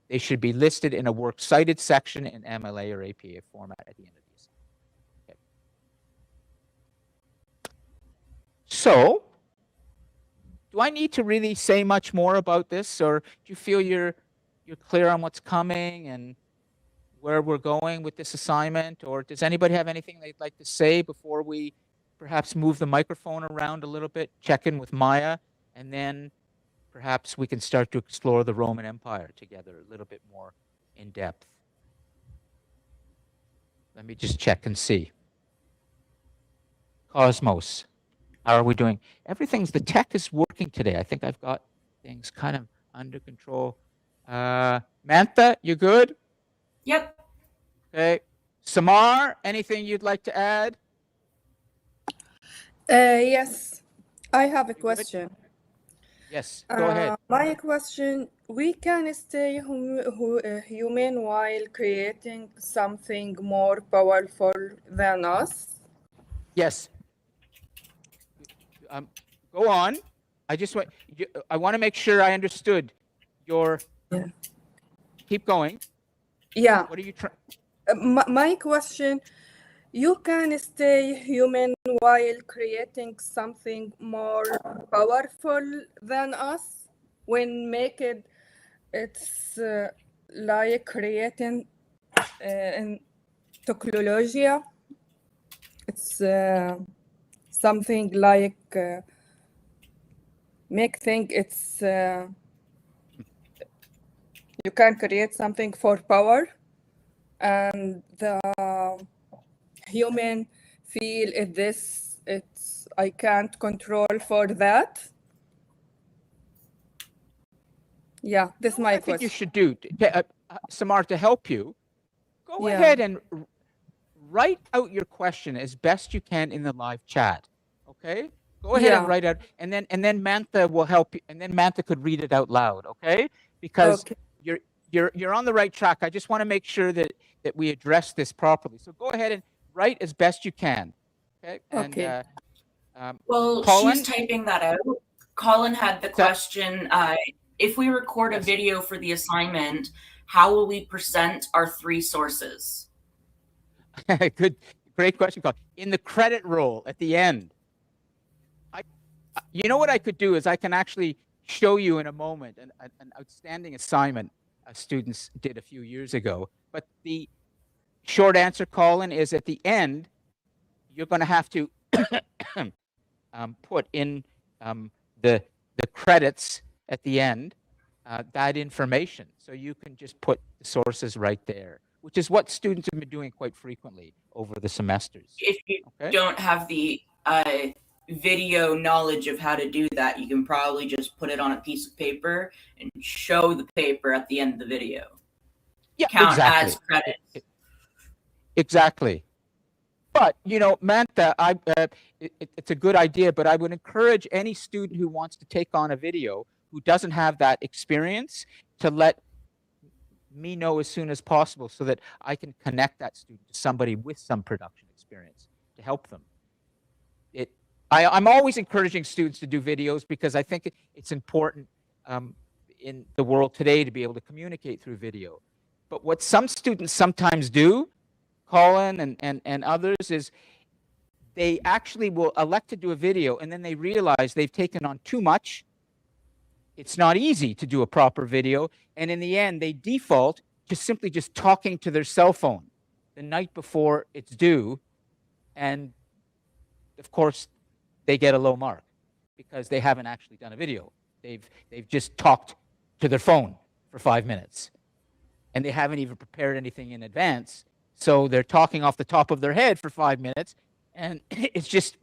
They should be listed in a works cited section in MLA or APA format at the end of the assignment. Okay. So, do I need to really say much more about this, or do you feel you're clear on what's coming and where we're going with this assignment? Or does anybody have anything they'd like to say before we perhaps move the microphone around a little bit, check in with Maya, and then perhaps we can start to explore the Roman Empire together a little bit more in depth? Let me just check and see. Cosmos, how are we doing? The tech is working today. I think I've got things kind of under control. Mantha, you good? Yep. Okay. Samar, anything you'd like to add? Yes, I have a question. Yes, go ahead. My question, we can stay human while creating something more powerful than us? Yes. Go on. I want to make sure I understood your... Yeah. Keep going. Yeah. What are you trying... My question, you can stay human while creating something more powerful than us? When it's like creating in technology, it's something like make think it's you can create something for power, and the human feel it's I can't control for that. Yeah, this is my I think question. you should do, Samar, to help you, go Yeah. ahead and write out your question as best you can in the live chat. Okay? Go ahead and Yeah. write out, and then Mantha will help you, and then Mantha could read it out loud. Okay? Because Okay. you're on the right track. I just want to make sure that we address this properly. So go ahead and write as best you can. Okay? And Okay. Well, Colin? she's typing that out. Colin had the question, if we record a video for the assignment, how will we present our 3 sources? Great question, Colin. In the credit roll at the end. You know what I could do is I can actually show you in a moment an outstanding assignment students did a few years ago. But the short answer, Colin, is at the end, you're going to have to put in the credits at the end, that information. So you can just put the sources right there, which is what students have been doing quite frequently over the semesters. If you Okay? don't have the video knowledge of how to do that, you can probably just put it on a piece of paper and show the paper at the end of the video. Yeah, Count exactly. as credits. Exactly. But, you know, Mantha, it's a good idea, but I would encourage any student who wants to take on a video who doesn't have that experience to let me know as soon as possible so that I can connect that student to somebody with some production experience to help them. I'm always encouraging students to do videos because I think it's important in the world today to be able to communicate through video. But what some students sometimes do, Colin and others, is they actually will elect to do a video and then they realize they've taken on too much. It's not easy to do a proper video. And in the end, they default to simply just talking to their cell phone the night before it's due. And of course, they get a low mark because they haven't actually done a video. They've just talked to their phone for 5 minutes and they haven't even prepared anything in advance. So they're talking off the top of their head for 5 minutes. And it's just,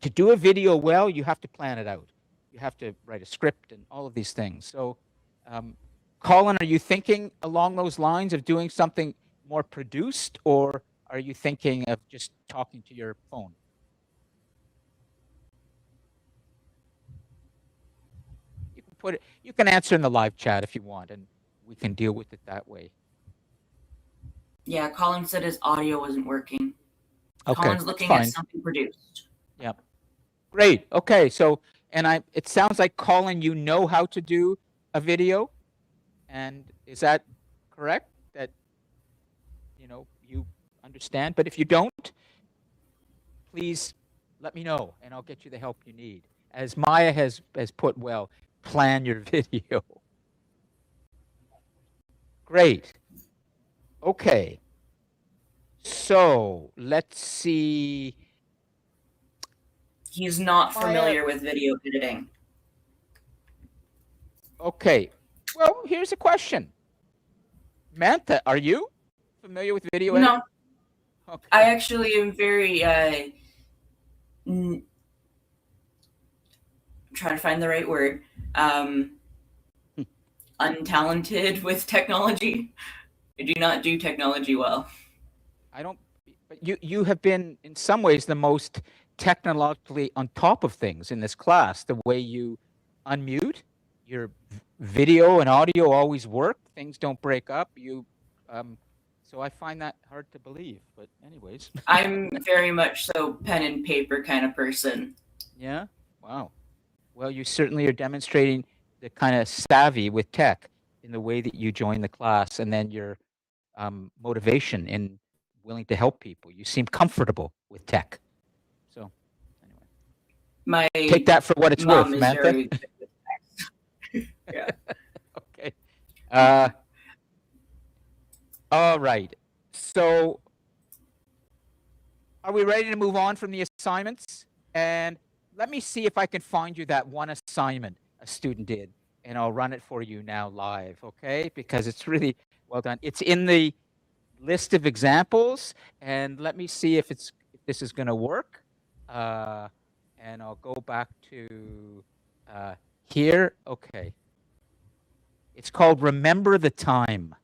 to do a video well, you have to plan it out. You have to write a script and all of these things. So, Colin, are you thinking along those lines of doing something more produced, or are you thinking of just talking to your phone? You can put it, you can answer in the live chat if you want, and we can deal with it that way. Yeah, Colin said his audio wasn't working. Okay, Colin's that's looking fine. at something produced. Yep. Great. Okay. So, and it sounds like, Colin, you know how to do a video, and is that correct? That, you know, you understand? But if you don't, please let me know and I'll get you the help you need. As Maya has put well, plan your video. Great. Okay. So let's see. He's not Maya- familiar with video editing. Okay. Well, here's a question. Mantha, are you familiar with video editing? No, Okay. I actually am very I'm trying to find the right word. Untalented with technology. I do not do technology well. I don't, but you have been in some ways the most technologically on top of things in this class. The way you unmute, your video and audio always work. Things don't break up. So I find that hard to believe. But anyways. I'm very much so pen and paper kind of person. Yeah. Wow. Well, you certainly are demonstrating the kind of savvy with tech in the way that you join the class, and then your motivation in willing to help people. You seem comfortable with tech. So anyway, My take that for what it's mom worth, is Mantha. very good with text. Yeah. Okay. All right. So are we ready to move on from the assignments? And let me see if I can find you that one assignment a student did, and I'll run it for you now live, okay? Because it's really well done. It's in the list of examples, and let me see if this is going to work. And I'll go back to here. Okay. It's called Remember the Time.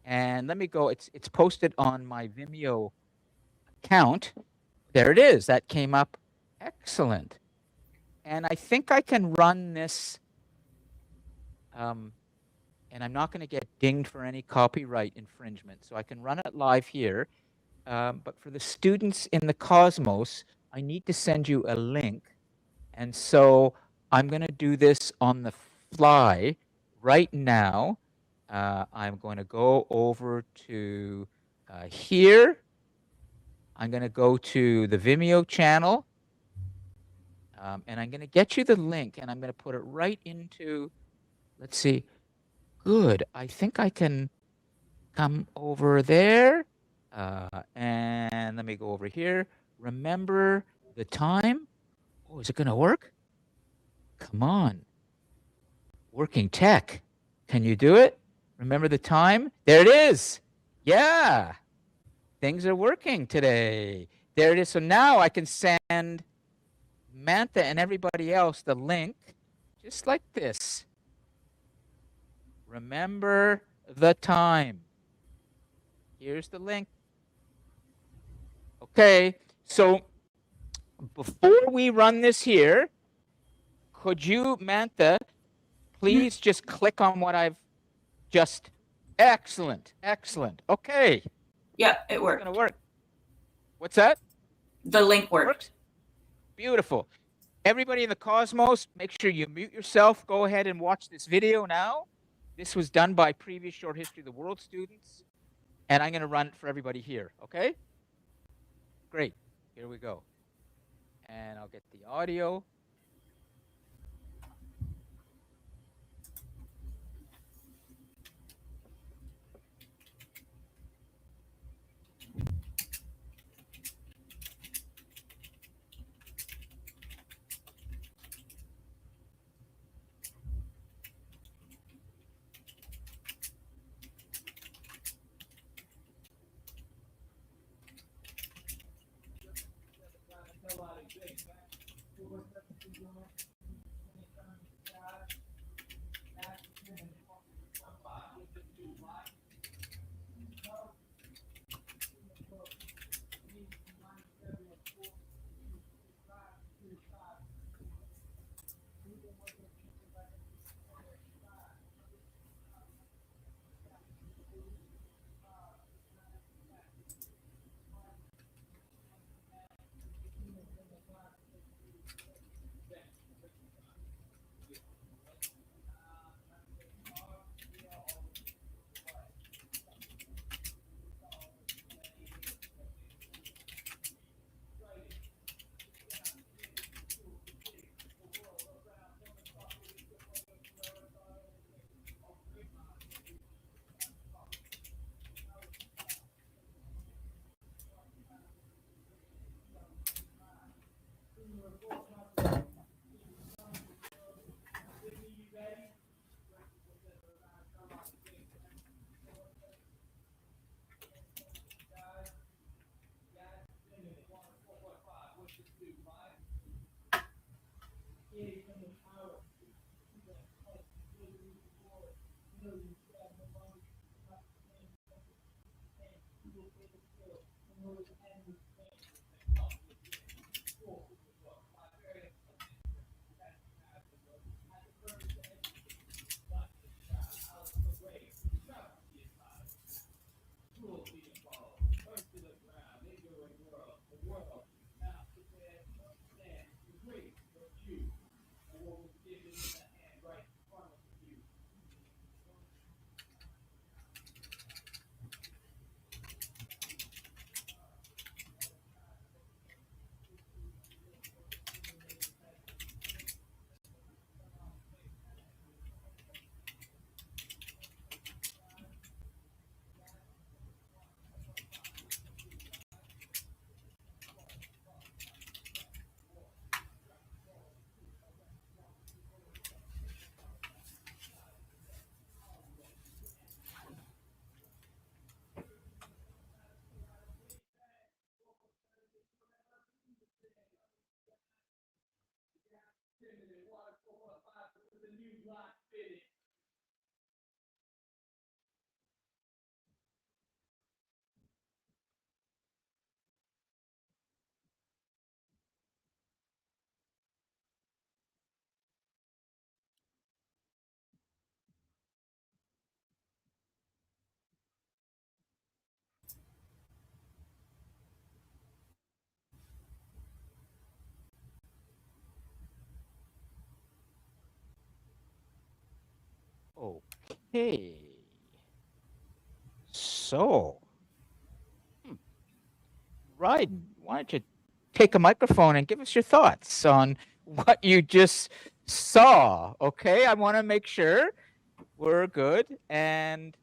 And let me go. It's posted on my Vimeo account. There it is. That came up. Excellent. And I think I can run this. And I'm not going to get dinged for any copyright infringement. So I can run it live here. But for the students in the Cosmos, I need to send you a link. And so I'm going to do this on the fly right now. I'm going to go over to here. I'm going to go to the Vimeo channel. And I'm going to get you the link. And I'm going to put it right into, let's see. Good. I think I can come over there. And let me go over here. Remember the time. Oh, is it going to work? Come on. Working tech. Can you do it? Remember the time? There it is. Yeah. Things are working today. There it is. So now I can send Mantha and everybody else the link just like this. Remember the time. Here's the link. Okay, so before we run this here, could you, Mantha, please just click on what I've just... Excellent, excellent. Okay. Yeah, it It's worked. going to work. What's that? The link worked. Works? Beautiful. Everybody in the Cosmos, make sure you mute yourself. Go ahead and watch this video now. This was done by previous Short History of the World students. And I'm going to run it for everybody here, okay? Great. Here we go. And I'll get the audio. Okay. So, Ryden, why don't you take a microphone and give us your thoughts on what you just saw? Okay, I want to make sure we're good, and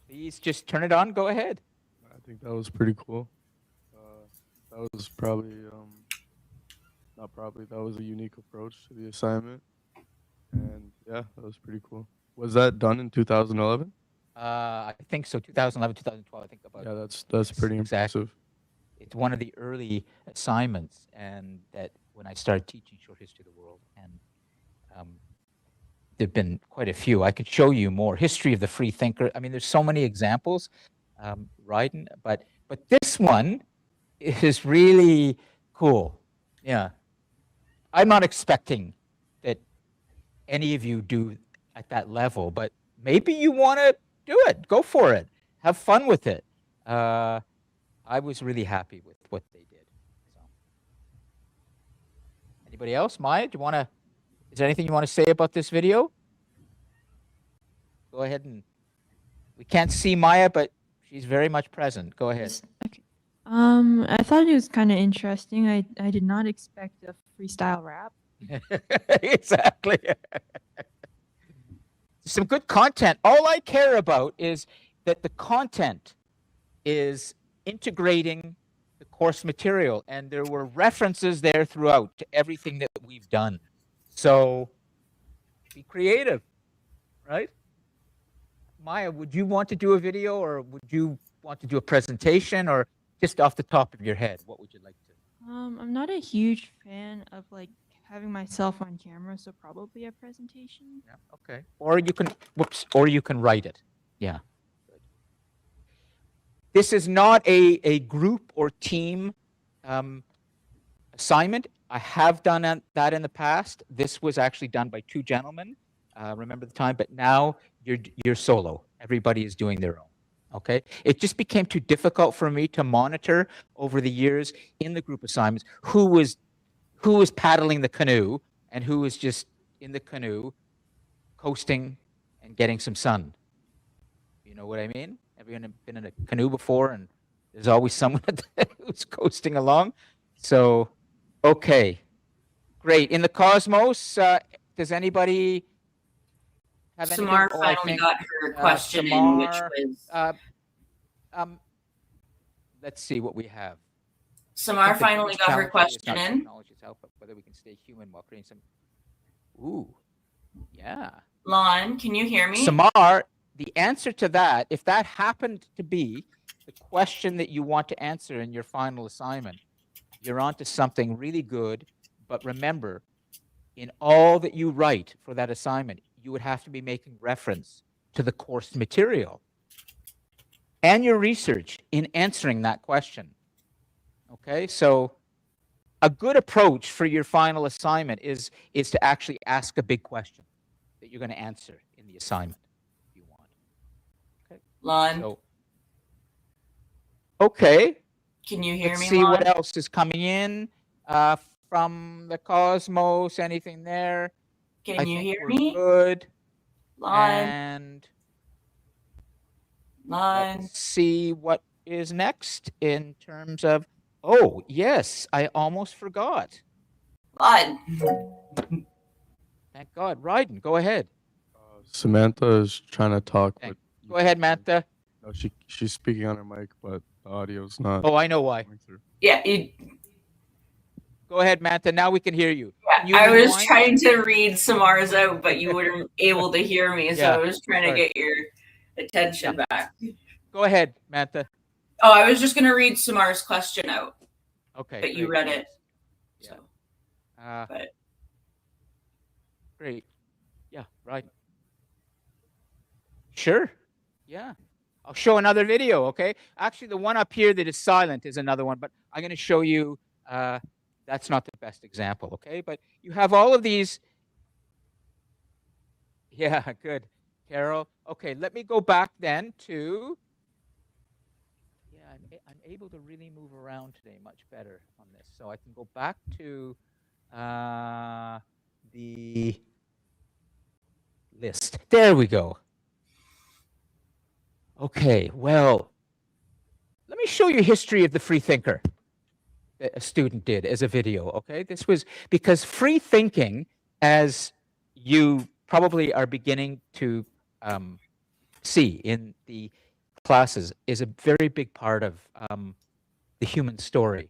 please just turn it on. Go ahead. I think that was pretty cool. That was probably, not probably, that was a unique approach to the assignment. And yeah, that was pretty cool. Was that done in 2011? I think so. 2011, 2012. I think about. Yeah, that's pretty exactly. impressive. It's one of the early assignments, and that when I started teaching short history of the world, and there've been quite a few. I could show you more. History of the free thinker. I mean, there's so many examples, Ryden, but this one is really cool. Yeah, I'm not expecting that any of you do at that level, but maybe you want to do it. Go for it. Have fun with it. I was really happy with what they did. So, anybody else? Maya, do you want to? Is there anything you want to say about this video? Go ahead, and we can't see Maya, but she's very much present. Go ahead. Okay. I thought it was kind of interesting. I did not expect a freestyle rap. Exactly. Some good content. All I care about is that the content is integrating the course material, and there were references there throughout to everything that we've done. So be creative, right? Maya, would you want to do a video, or would you want to do a presentation, or just off the top of your head, what would you like to? I'm not a huge fan of like having myself on camera, so probably a presentation. Yeah, okay. Or you can, or you can write it. Yeah. Good. This is not a group or team assignment. I have done that in the past. This was actually done by two gentlemen. Remember the time, but now you're solo. Everybody is doing their own. Okay. It just became too difficult for me to monitor over the years in the group assignments who was paddling the canoe and who was just in the canoe coasting and getting some sun. You know what I mean? Everyone been in a canoe before, and there's always someone who's coasting along. So, okay, great. In the Cosmos, does anybody have anything? Samar finally got her question in, which was. Let's see what we have. Samar finally got her question in. Technology's help, but whether we can stay human while creating some. Ooh, yeah. Lon, can you hear me? Samar, the answer to that, if that happened to be the question that you want to answer in your final assignment, you're onto something really good. But remember, in all that you write for that assignment, you would have to be making reference to the course material and your research in answering that question. Okay, so a good approach for your final assignment is to actually ask a big question that you're going to answer in the assignment if you want. Okay. Lon, So, okay. can you hear Let's me, see Lon? what else is coming in from the Cosmos. Anything there? Can I you think hear we're me? Good. Lon, And Lon. let's see what is next in terms of. Oh yes, I almost forgot. Lon. Thank God. Ryden, go ahead. Samantha is trying to talk. Okay. But Go ahead, Mantha. No, she's speaking on her mic, but the audio's not Oh, I know why. coming through. Yeah, Go ahead, Mantha. Now we can hear you. Can you I was rewind? trying to read Samar's out, but you weren't able to hear me, so Yeah, I was trying to sorry. get your attention back. Go ahead, Mantha. Oh, I was just going to read Samar's question out, Okay. but you great. read it. Yeah. So, But great. Yeah, right. Sure. Yeah. I'll show another video, okay? Actually, the one up here that is silent is another one, but I'm going to show you. That's not the best example, okay? But you have all of these. Yeah, good. Carol. Okay, let me go back then to. Yeah, I'm able to really move around today much better on this. So I can go back to the list. There we go. Okay, well, let me show you history of the free thinker that a student did as a video, okay? This was because free thinking, as you probably are beginning to see in the classes, is a very big part of the human story.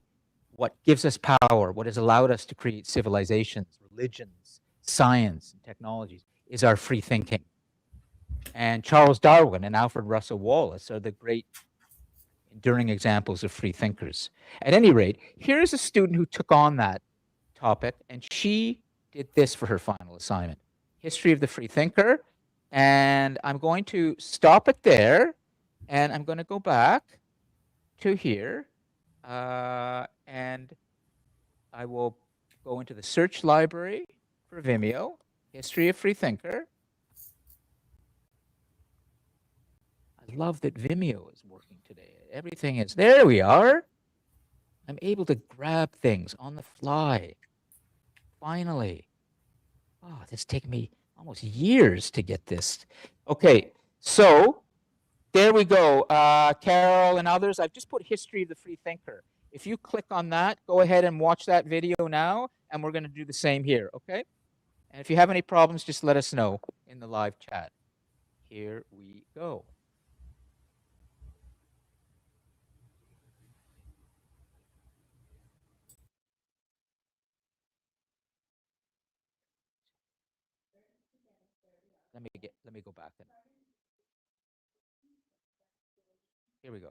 What gives us power, what has allowed us to create civilizations, religions, science, and technologies is our free thinking. And Charles Darwin and Alfred Russel Wallace are the great enduring examples of free thinkers. At any rate, here's a student who took on that topic, and she did this for her final assignment, History of the Free Thinker. And I'm going to stop it there, and I'm going to go back to here, and I will go into the search library for Vimeo, History of Free Thinker. I love that Vimeo is working today. Everything is, there we are. I'm able to grab things on the fly. Finally. Oh, it's taken me almost years to get this. Okay, so there we go. Carol and others, I've just put History of the Free Thinker. If you click on that, go ahead and watch that video now, and we're going to do the same here, okay? And if you have any problems, just let us know in the live chat. Here we go. Let me go back then. Here we go.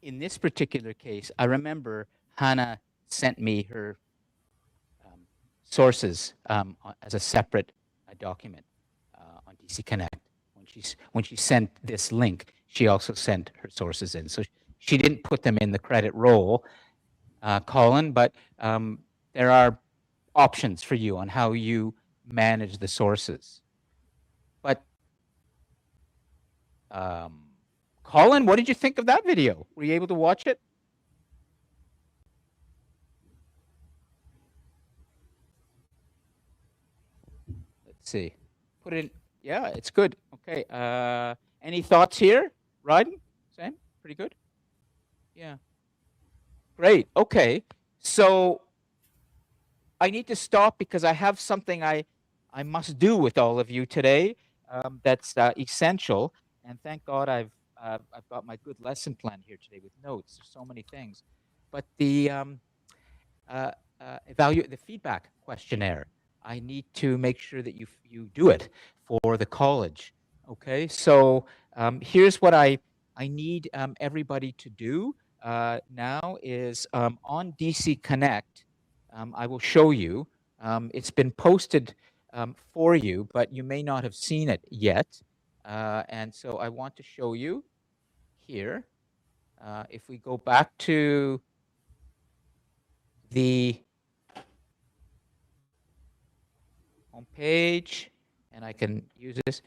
In this particular case, I remember Hannah sent me her sources as a separate document on DC Connect. When she sent this link, she also sent her sources in. So she didn't put them in the credit roll, Colin, but there are options for you on how you manage the sources. But Colin, what did you think of that video? Were you able to watch it? Let's see. Put it in. Yeah, it's good. Okay. Any thoughts here? Ryden? Sam? Pretty good? Yeah. Great. Okay. So I need to stop because I have something I must do with all of you today that's essential. And thank God I've got my good lesson plan here today with notes. There's so many things. But the the feedback questionnaire, I need to make sure that you do it for the college. Okay, so here's what I need everybody to do now is on DC Connect. I will show you. It's been posted for you, but you may not have seen it yet. And so I want to show you here. If we go back to the home page, and I can use this.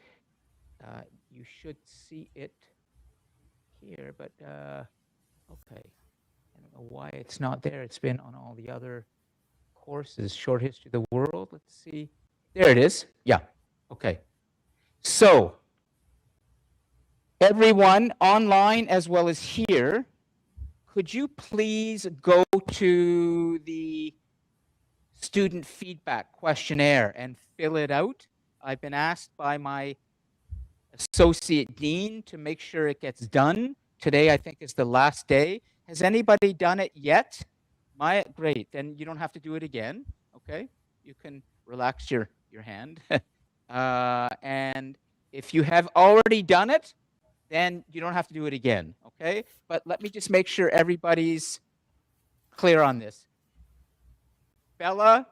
You should see it here, but okay. I don't know why it's not there. It's been on all the other courses. Short History of the World. Let's see. There it is. Yeah. Okay. So everyone online as well as here, could you please go to the student feedback questionnaire and fill it out? I've been asked by my associate dean to make sure it gets done. Today, I think, is the last day. Has anybody done it yet? Great, then you don't have to do it again, okay? You can relax your hand. And if you have already done it, then you don't have to do it again, okay? But let me just make sure everybody's clear on this. Bella,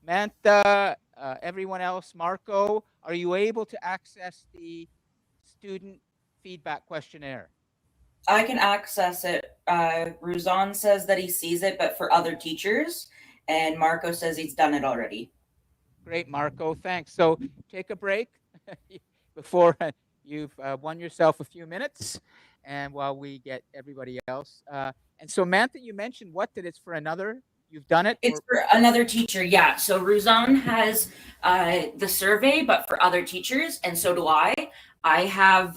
Mantha, everyone else, Marco, are you able to access the student feedback questionnaire? I can access it. Ruzan says that he sees it, but for other teachers. And Marco says he's done it already. Great, Marco. Thanks. So take a break before you've won yourself a few minutes, and while we get everybody else. And so, Mantha, you mentioned what, that it's for another, you've done it? It's for another teacher, yeah. So Ruzan has the survey, but for other teachers, and so do I. I have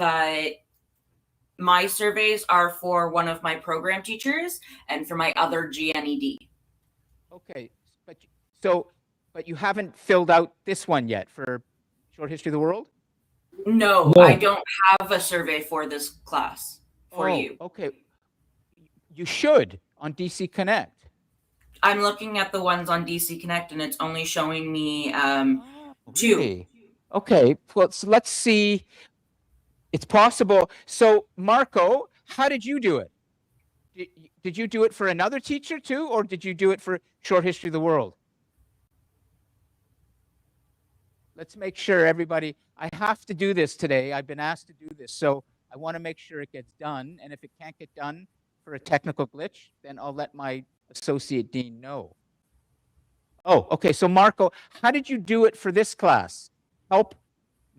my surveys are for one of my program teachers and for my other GNED. Okay, but you haven't filled out this one yet for Short History of the World? No, No. I don't have a survey for this class for you. Okay. You should on DC Connect. I'm looking at the ones on DC Connect, and it's only showing me two. Really? Okay, well, so let's see. It's possible. So, Marco, how did you do it? Did you do it for another teacher too, or did you do it for Short History of the World? Let's make sure everybody, I have to do this today. I've been asked to do this, so I want to make sure it gets done. And if it can't get done for a technical glitch, then I'll let my associate dean know. Oh, okay. So Marco, how did you do it for this class? Help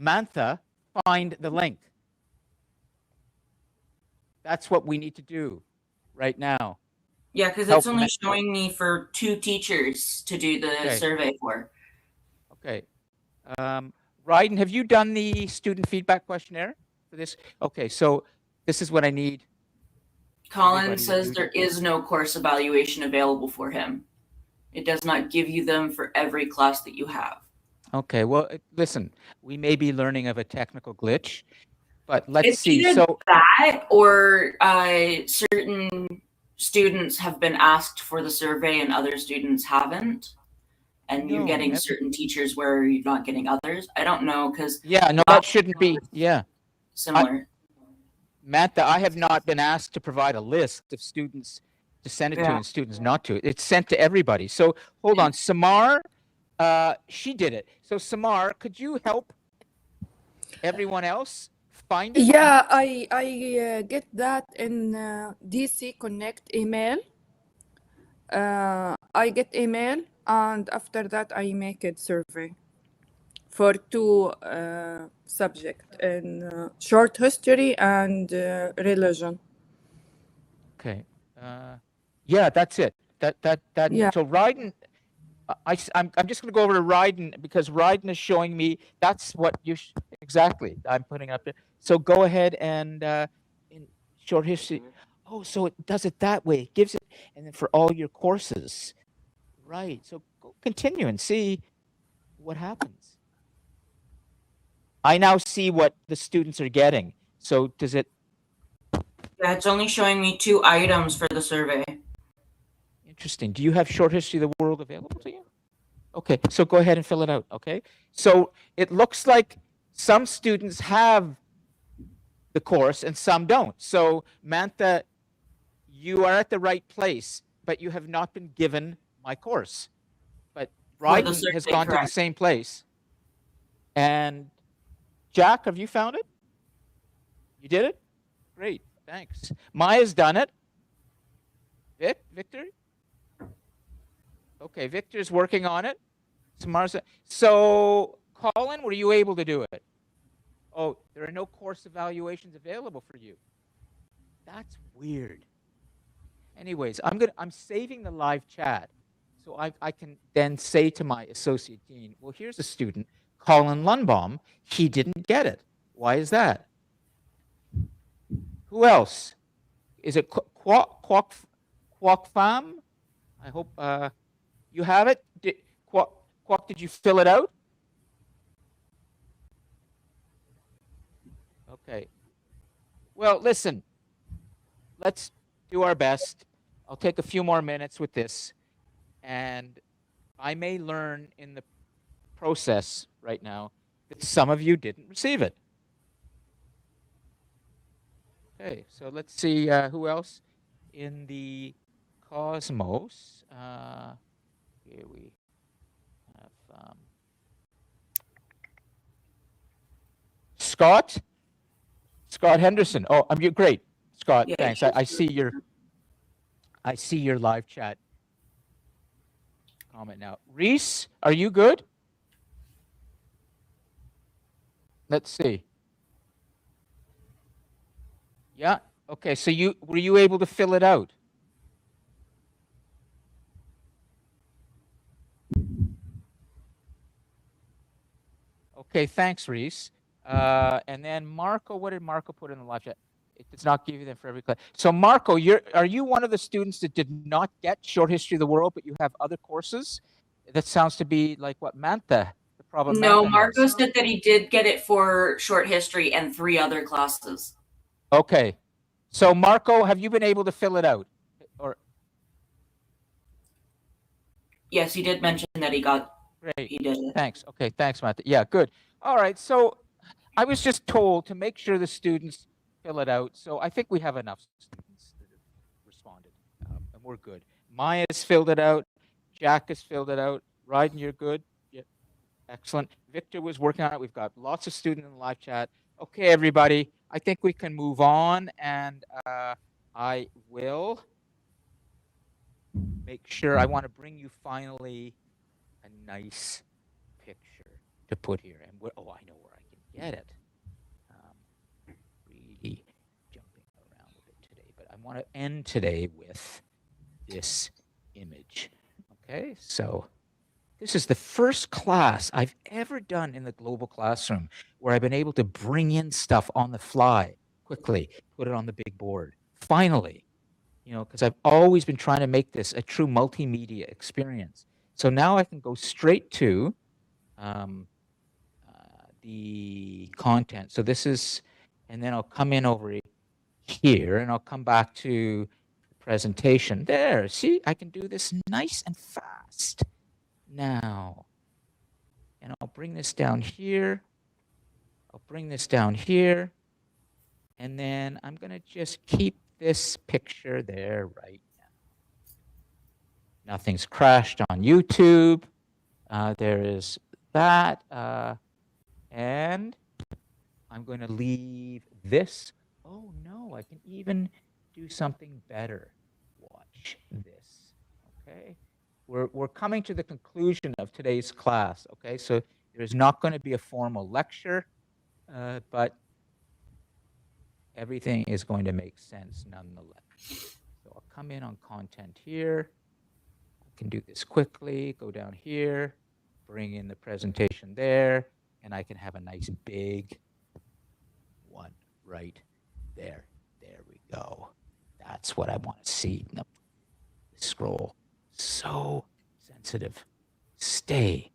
Mantha find the link. That's what we need to do right now. Yeah, because Help it's only me- showing me for 2 teachers to do the Okay. survey for. Okay. Ryden, have you done the student feedback questionnaire for this? Okay, so this is what I need. Colin Everybody says do there is no course evaluation available for him. It does not give you them for every class that you have. Okay, well, listen, we may be learning of a technical glitch, but let's It's see. either So, that or certain students have been asked for the survey and other students haven't. And you're No, getting never. certain teachers where you're not getting others. I don't know because yeah, no, that shouldn't be. Yeah. similar. Mantha, I have not been asked to provide a list of students to send it to Yeah. and students not to. It's sent to everybody. So hold on, Samar, she did it. So Samar, could you help everyone else find it? Yeah, I get that in DC Connect email. I get email, and after that I make a survey for 2 subject in short history and religion. Okay. Yeah, that's it. That. Yeah. So Ryden, I'm just going to go over to Ryden because Ryden is showing me that's what you exactly. I'm putting up there. So go ahead and in short history. Oh, so it does it that way. It gives it, and then for all your courses, right? So go continue and see what happens. I now see what the students are getting. So does it? Yeah, it's only showing me 2 items for the survey. Interesting. Do you have short history of the world available to you? Okay, so go ahead and fill it out. Okay, so it looks like some students have the course and some don't. So Mantha, you are at the right place, but you have not been given my course. But the Ryden has survey, gone to the correct. same place. And Jack, have you found it? You did it? Great, thanks. Maya's done it. Victor? Okay, Victor's working on it. Samar's. So, Colin, were you able to do it? Oh, there are no course evaluations available for you. That's weird. Anyways, I'm saving the live chat, so I can then say to my associate dean, well, here's a student, Colin Lundbaum. He didn't get it. Why is that? Who else? Is it Kwok Pham? I hope you have it. Kwok, did you fill it out? Okay. Well, listen, let's do our best. I'll take a few more minutes with this, and I may learn in the process right now that some of you didn't receive it. Okay, so let's see who else in the Cosmos. Here we have Scott Henderson. Oh, you're great, Scott. Yeah. Thanks. I see your live chat comment now. Reese, are you good? Let's see. Yeah. Okay. So were you able to fill it out? Okay, thanks, Reese. And then Marco, what did Marco put in the live chat? It does not give you them for every class. So Marco, are you one of the students that did not get short history of the world, but you have other courses? That sounds to be like what Mantha, the problem No, Mantha Marco has. said that he did get it for short history and 3 other classes. Okay. So Marco, have you been able to fill it out? Or Yes, he did mention that he did it. Thanks. Okay, thanks, Mantha. Yeah, good. All right. So I was just told to make sure the students fill it out. So I think we have enough students that have responded, and we're good. Maya's filled it out. Jack has filled it out. Ryden, you're good. Yep. Excellent. Victor was working on it. We've got lots of students in the live chat. Okay, everybody. I think we can move on, and I will make sure. I want to bring you finally a nice picture to put here. And oh, I know where I can get it. Really jumping around a bit today, but I want to end today with this image. Okay, so this is the first class I've ever done in the global classroom where I've been able to bring in stuff on the fly quickly, put it on the big board. Finally, because I've always been trying to make this a true multimedia experience. So now I can go straight to the content. So this is, and then I'll come in over here and I'll come back to the presentation. There, see, I can do this nice and fast now. And I'll bring this down here. I'll bring this down here. And then I'm going to just keep this picture there right now. Nothing's crashed on YouTube. There is that. And I'm going to leave this. Oh, no, I can even do something better. Watch this, okay? We're coming to the conclusion of today's class, okay? So there's not going to be a formal lecture, but everything is going to make sense nonetheless. So I'll come in on content here. I can do this quickly, go down here, bring in the presentation there, and I can have a nice big one right there. There we go. That's what I want to see. No, scroll. So sensitive. Stay.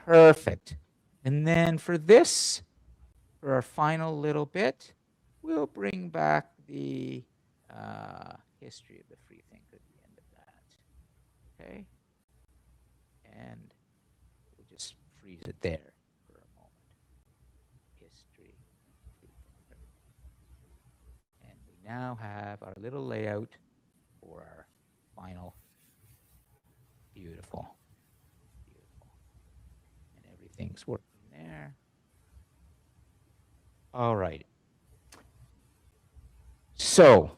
Perfect. And then for this, for our final little bit, we'll bring back the history of the free thinker at the end of that. Okay? And we'll just freeze it there for a moment. History of free thinker. And we now have our little layout for our final. Beautiful. Beautiful. And everything's working there. All right. So,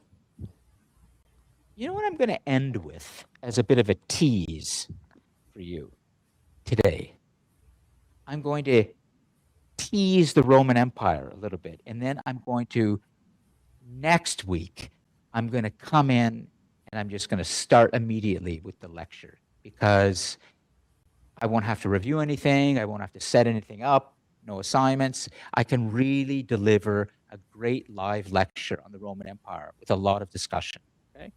you know what I'm going to end with as a bit of a tease for you today? I'm going to tease the Roman Empire a little bit, and then I'm going to, next week, I'm going to come in and I'm just going to start immediately with the lecture because I won't have to review anything. I won't have to set anything up, no assignments. I can really deliver a great live lecture on the Roman Empire with a lot of discussion, okay?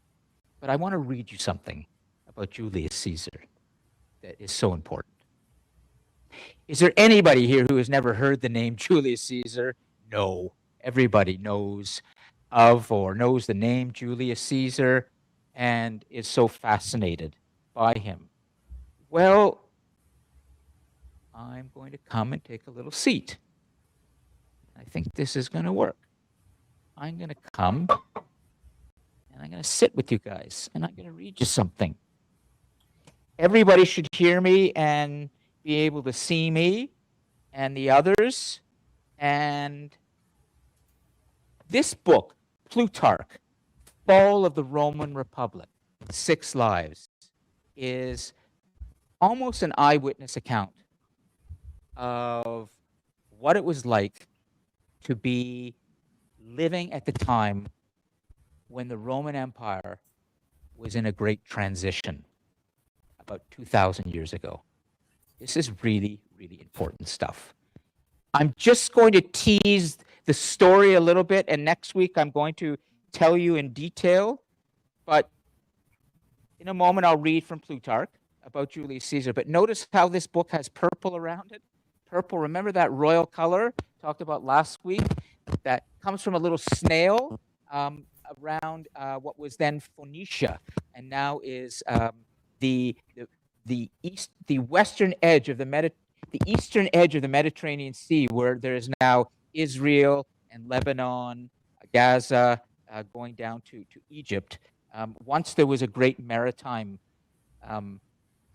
But I want to read you something about Julius Caesar that is so important. Is there anybody here who has never heard the name Julius Caesar? No. Everybody knows of or knows the name Julius Caesar and is so fascinated by him. Well, I'm going to come and take a little seat. I think this is going to work. I'm going to come and I'm going to sit with you guys and I'm going to read you something. Everybody should hear me and be able to see me and the others. And this book, Plutarch, Fall of the Roman Republic, 6 Lives, is almost an eyewitness account of what it was like to be living at the time when the Roman Empire was in a great transition about 2,000 years ago. This is really, really important stuff. I'm just going to tease the story a little bit, and next week I'm going to tell you in detail, but in a moment I'll read from Plutarch about Julius Caesar. But notice how this book has purple around it. Purple, remember that royal color talked about last week? That comes from a little snail around what was then Phoenicia, and now is the western edge of the eastern edge of the Mediterranean Sea, where there is now Israel and Lebanon, Gaza, going down to Egypt. Once there was a great maritime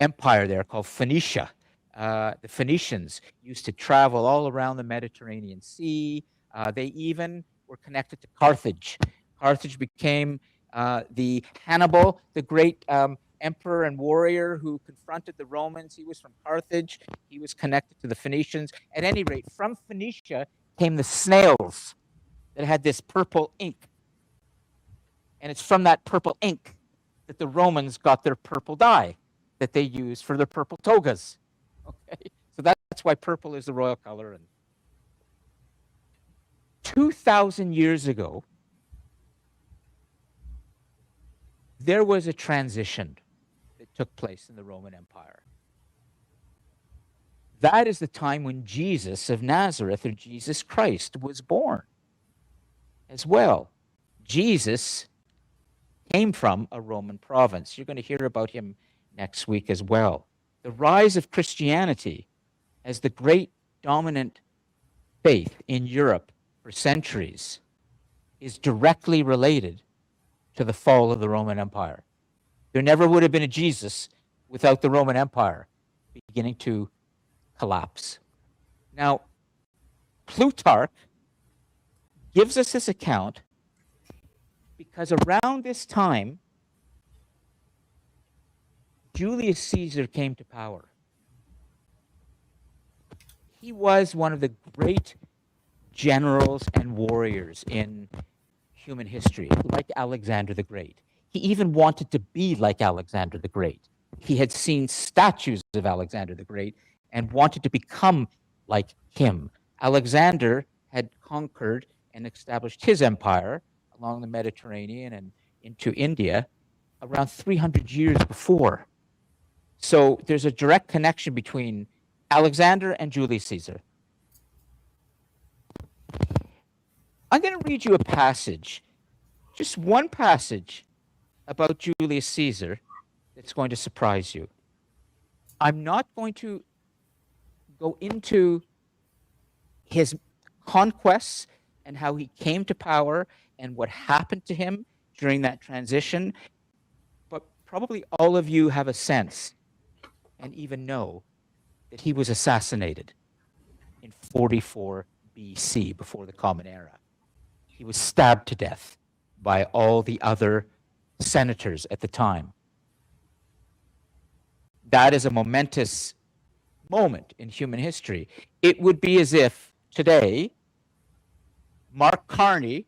empire there called Phoenicia. The Phoenicians used to travel all around the Mediterranean Sea. They even were connected to Carthage. Carthage became the Hannibal, the great emperor and warrior who confronted the Romans. He was from Carthage. He was connected to the Phoenicians. At any rate, from Phoenicia came the snails that had this purple ink. And it's from that purple ink that the Romans got their purple dye that they used for their purple togas. Okay, so that's why purple is the royal color. And 2,000 years ago, there was a transition that took place in the Roman Empire. That is the time when Jesus of Nazareth, or Jesus Christ, was born as well. Jesus came from a Roman province. You're going to hear about him next week as well. The rise of Christianity as the great dominant faith in Europe for centuries is directly related to the fall of the Roman Empire. There never would have been a Jesus without the Roman Empire beginning to collapse. Now, Plutarch gives us this account because around this time, Julius Caesar came to power. He was one of the great generals and warriors in human history, like Alexander the Great. He even wanted to be like Alexander the Great. He had seen statues of Alexander the Great and wanted to become like him. Alexander had conquered and established his empire along the Mediterranean and into India around 300 years before. So there's a direct connection between Alexander and Julius Caesar. I'm going to read you a passage, just one passage about Julius Caesar that's going to surprise you. I'm not going to go into his conquests and how he came to power and what happened to him during that transition, but probably all of you have a sense and even know that he was assassinated in 44 BC, before the Common Era. He was stabbed to death by all the other senators at the time. That is a momentous moment in human history. It would be as if today Mark Carney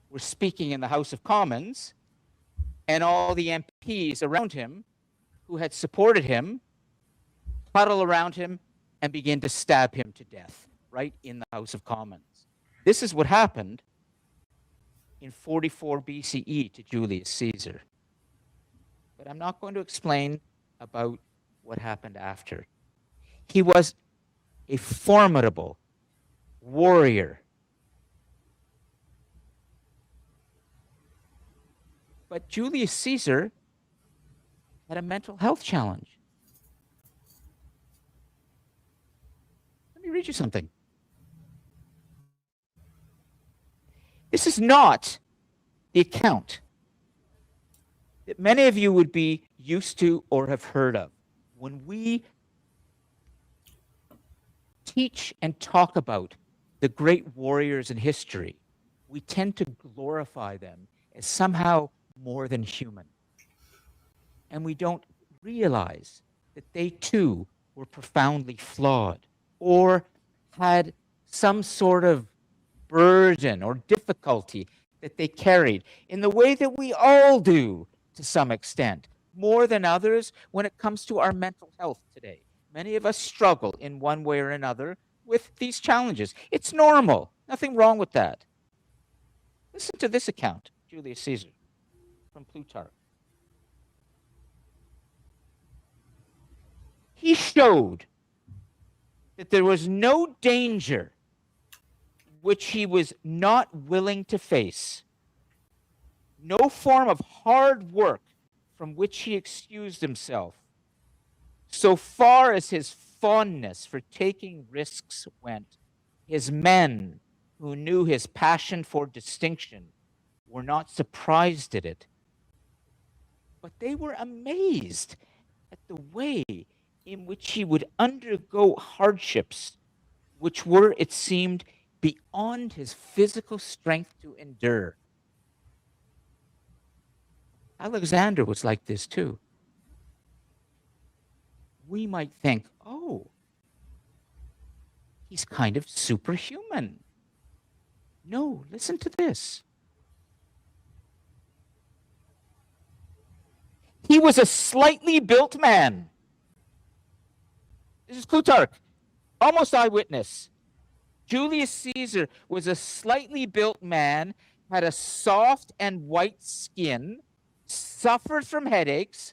were speaking in the House of Commons and all the MPs around him who had supported him huddle around him and begin to stab him to death right in the House of Commons. This is what happened in 44 BCE to Julius Caesar. But I'm not going to explain about what happened after. He was a formidable warrior. But Julius Caesar had a mental health challenge. Let me read you something. This is not the account that many of you would be used to or have heard of. When we teach and talk about the great warriors in history, we tend to glorify them as somehow more than human. And we don't realize that they too were profoundly flawed or had some sort of burden or difficulty that they carried in the way that we all do to some extent, more than others when it comes to our mental health today, Many of us struggle in one way or another with these challenges. It's normal. Nothing wrong with that. Listen to this account, Julius Caesar, from Plutarch. He showed that there was no danger which he was not willing to face, no form of hard work from which he excused himself, so far as his fondness for taking risks went. His men, who knew his passion for distinction, were not surprised at it, but they were amazed at the way in which he would undergo hardships which were, it seemed, beyond his physical strength to endure. Alexander was like this too. We might think, oh, he's kind of superhuman. No, listen to this. He was a slightly built man. This is Plutarch, almost eyewitness. Julius Caesar was a slightly built man, had a soft and white skin, suffered from headaches,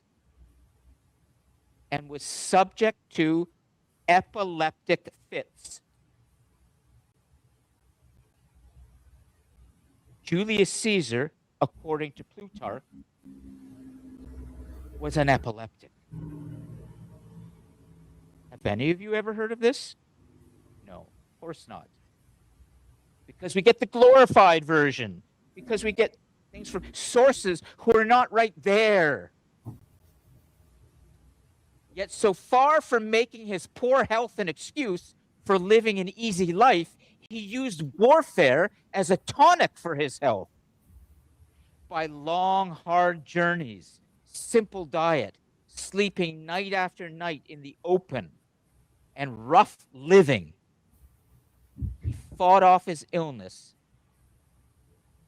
and was subject to epileptic fits. Julius Caesar, according to Plutarch, was an epileptic. Have any of you ever heard of this? No, of course not. Because we get the glorified version, because we get things from sources who are not right there. Yet so far from making his poor health an excuse for living an easy life, he used warfare as a tonic for his health. By long, hard journeys, simple diet, sleeping night after night in the open, and rough living, he fought off his illness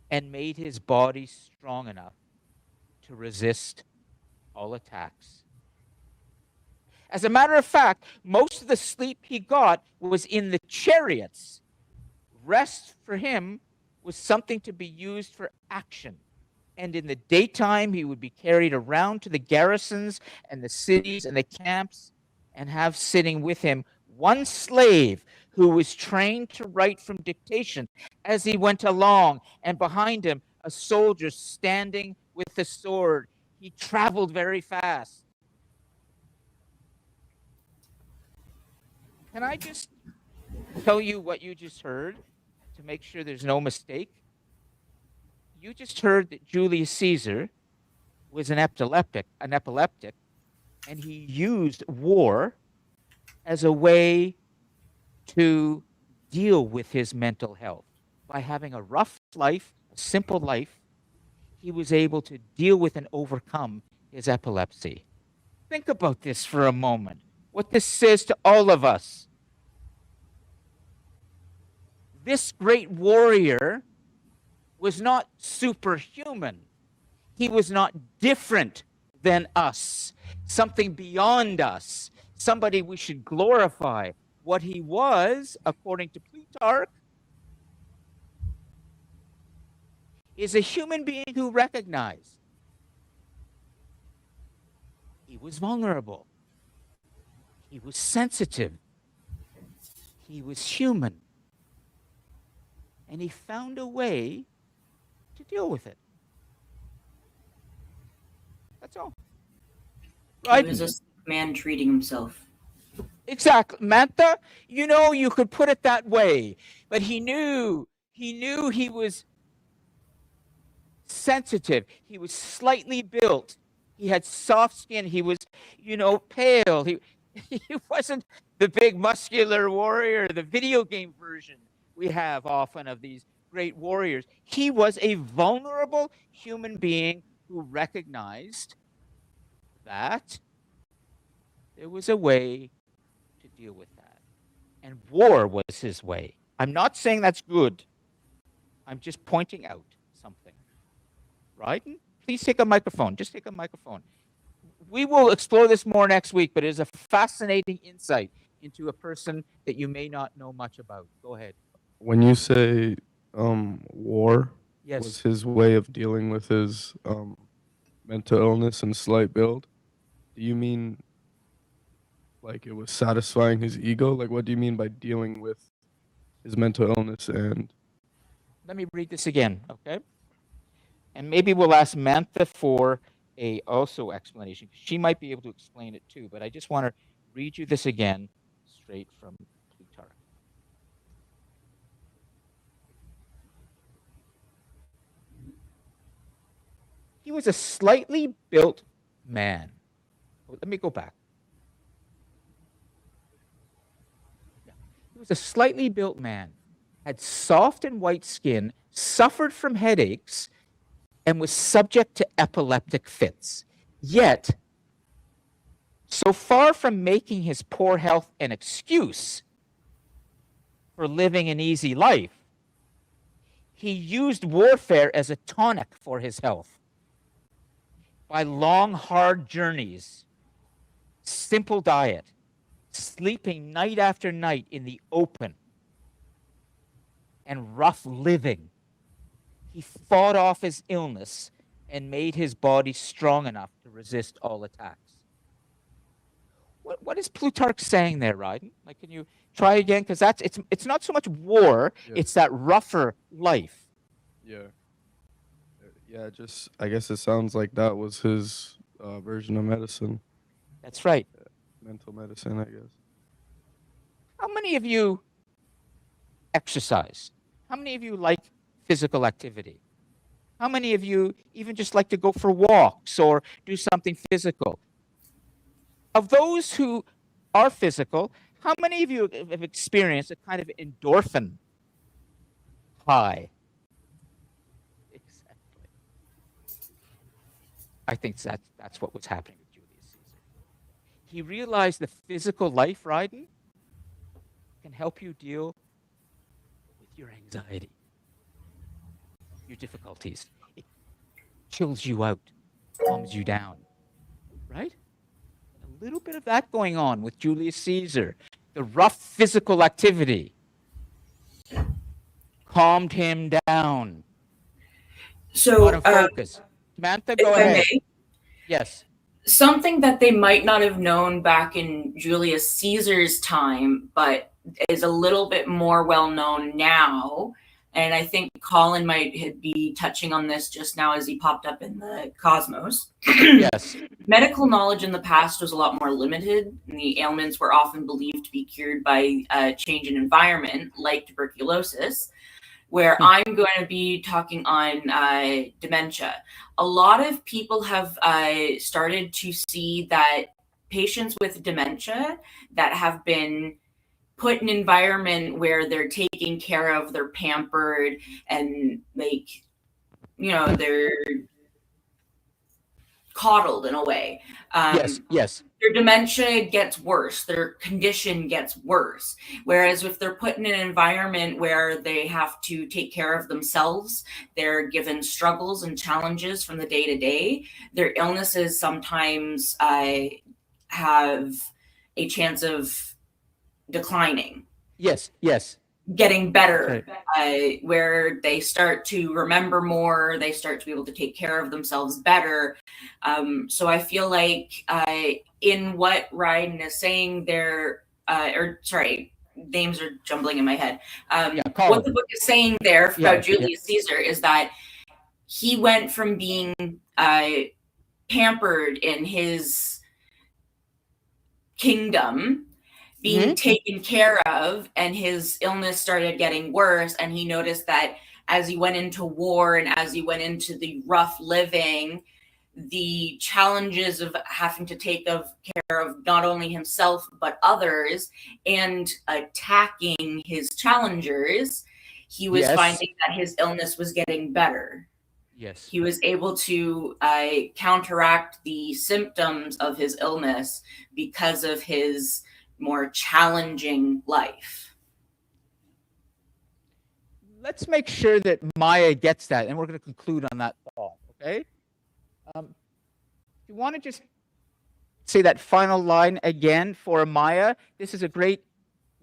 and made his body strong enough to resist all attacks. As a matter of fact, most of the sleep he got was in the chariots. Rest for him was something to be used for action. And in the daytime, he would be carried around to the garrisons and the cities and the camps and have sitting with him one slave who was trained to write from dictation as he went along, and behind him a soldier standing with the sword. He traveled very fast. Can I just tell you what you just heard to make sure there's no mistake? You just heard that Julius Caesar was an epileptic, and he used war as a way to deal with his mental health. By having a rough life, a simple life, he was able to deal with and overcome his epilepsy. Think about this for a moment. What this says to all of us. This great warrior was not superhuman. He was not different than us, something beyond us, somebody we should glorify. What he was, according to Plutarch, is a human being who recognized he was vulnerable, he was sensitive, he was human, and he found a way to deal with it. That's all. Right? He was a sick man treating himself. Exactly. Mantha, you know, you could put it that way, but he knew he was sensitive. He was slightly built. He had soft skin. He was, pale. He wasn't the big muscular warrior, the video game version we have often of these great warriors. He was a vulnerable human being who recognized that there was a way to deal with that. And war was his way. I'm not saying that's good. I'm just pointing out something. Right? Please take a microphone. Just take a microphone. We will explore this more next week, but it is a fascinating insight into a person that you may not know much about. Go ahead. When you say war Yes. was his way of dealing with his mental illness and slight build, do you mean like it was satisfying his ego? Like, what do you mean by dealing with his mental illness? And Let me read this again, okay? And maybe we'll ask Mantha for a also explanation. She might be able to explain it too, but I just want to read you this again straight from Plutarch. He was a slightly built man. Let me go back. Yeah. He was a slightly built man, had soft and white skin, suffered from headaches, and was subject to epileptic fits. Yet, so far from making his poor health an excuse for living an easy life, he used warfare as a tonic for his health. By long, hard journeys, simple diet, sleeping night after night in the open, and rough living, he fought off his illness and made his body strong enough to resist all attacks. What is Plutarch saying there, Ryden? Like, can you try again? Because it's not so much war; Yeah. it's that rougher life. yeah, yeah, just I guess it sounds like that was his version of medicine, That's right. mental medicine, I guess. How many of you exercise? How many of you like physical activity? How many of you even just like to go for walks or do something physical? Of those who are physical, how many of you have experienced a kind of endorphin high? Exactly. I think that's what was happening with Julius Caesar. He realized the physical life, Ryden, can help you deal with your anxiety, your difficulties. It chills you out, calms you down, right? A little bit of that going on with Julius Caesar. The rough physical activity calmed him down. So, Brought him focus. Samantha, go if I ahead. may, Yes. something that they might not have known back in Julius Caesar's time, but is a little bit more well known now. And I think Colin might be touching on this just now as he popped up in the Cosmos. Yes. Medical knowledge in the past was a lot more limited, and the ailments were often believed to be cured by change in environment, like tuberculosis, where I'm going to be talking on dementia. A lot of people have started to see that patients with dementia that have been put in an environment where they're taken care of, they're pampered, and like, you know, they're coddled in a way. Yes. Their dementia gets worse, their condition gets worse. Whereas if they're put in an environment where they have to take care of themselves, they're given struggles and challenges from the day to day, their illnesses sometimes have a chance of declining. Yes. Getting better, where they start to remember more, they start to be able to take care of themselves better. So I feel like in what Ryden is saying there, names are jumbling in my head. What the book is saying there about Julius Caesar is that he went from being pampered in his kingdom, being taken care of, and his illness started getting worse, and he noticed that as he went into war and as he went into the rough living, the challenges of having to take care of not only himself but others and attacking his challengers, he was finding that his illness was getting better. Yes. He was able to counteract the symptoms of his illness because of his more challenging life. Let's make sure that Maya gets that, and we're going to conclude on that thought, okay? You want to just say that final line again for Maya? This is a great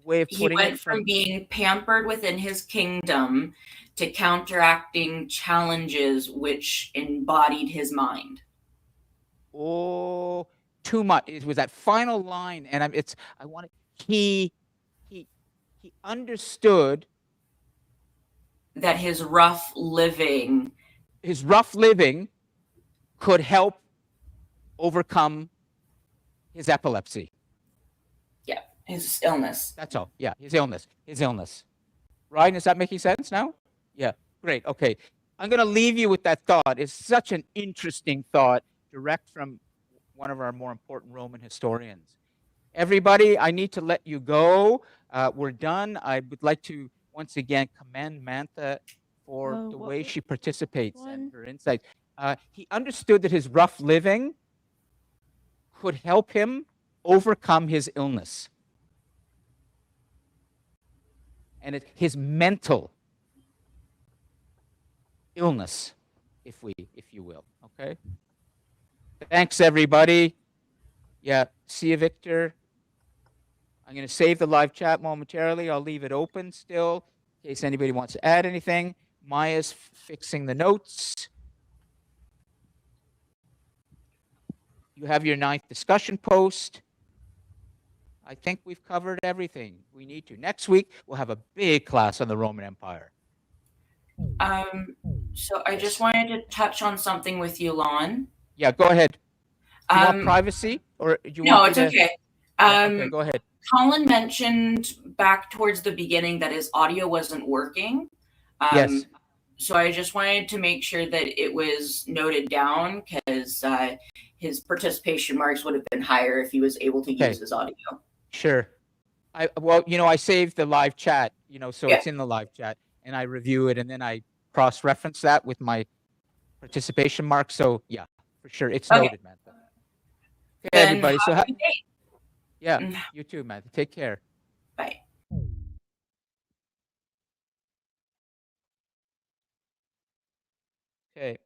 way of He putting went it. from being pampered within his kingdom to counteracting challenges which embodied his mind. Oh, too much. It was that final line, and I want to. He understood That his rough living could help overcome his epilepsy. his illness. That's all. Yeah, his illness. Ryan, is that making sense now? Yeah, great. Okay. I'm going to leave you with that thought. It's such an interesting thought, direct from one of our more important Roman historians. Everybody, I need to let you go. We're done. I would like to once again commend Mantha for the what way was she participates one? and her insights. He understood that his rough living could help him overcome his illness. And his mental illness, if you will. Okay. Thanks, everybody. Yeah. See you, Victor. I'm going to save the live chat momentarily. I'll leave it open still in case anybody wants to add anything. Maya's fixing the notes. You have your 9th discussion post. I think we've covered everything we need to. Next week, we'll have a big class on the Roman Empire. So I just wanted to touch on something with you, Lon. Yeah, go ahead. Do you want privacy, or do you No, want it's me to... okay. Okay, go ahead. Colin mentioned back towards the beginning that his audio wasn't working. Yes. So I just wanted to make sure that it was noted down because his participation marks would have been higher if he was able to use his audio. Sure. Well, I saved the live chat, so Yeah. it's in the live chat, and I review it, and then I cross-reference that with my participation marks. So yeah, for sure, it's Okay. noted, Mantha. Okay, Then everybody. So have a good day. yeah, you too, Mantha. Take care. Bye. Okay.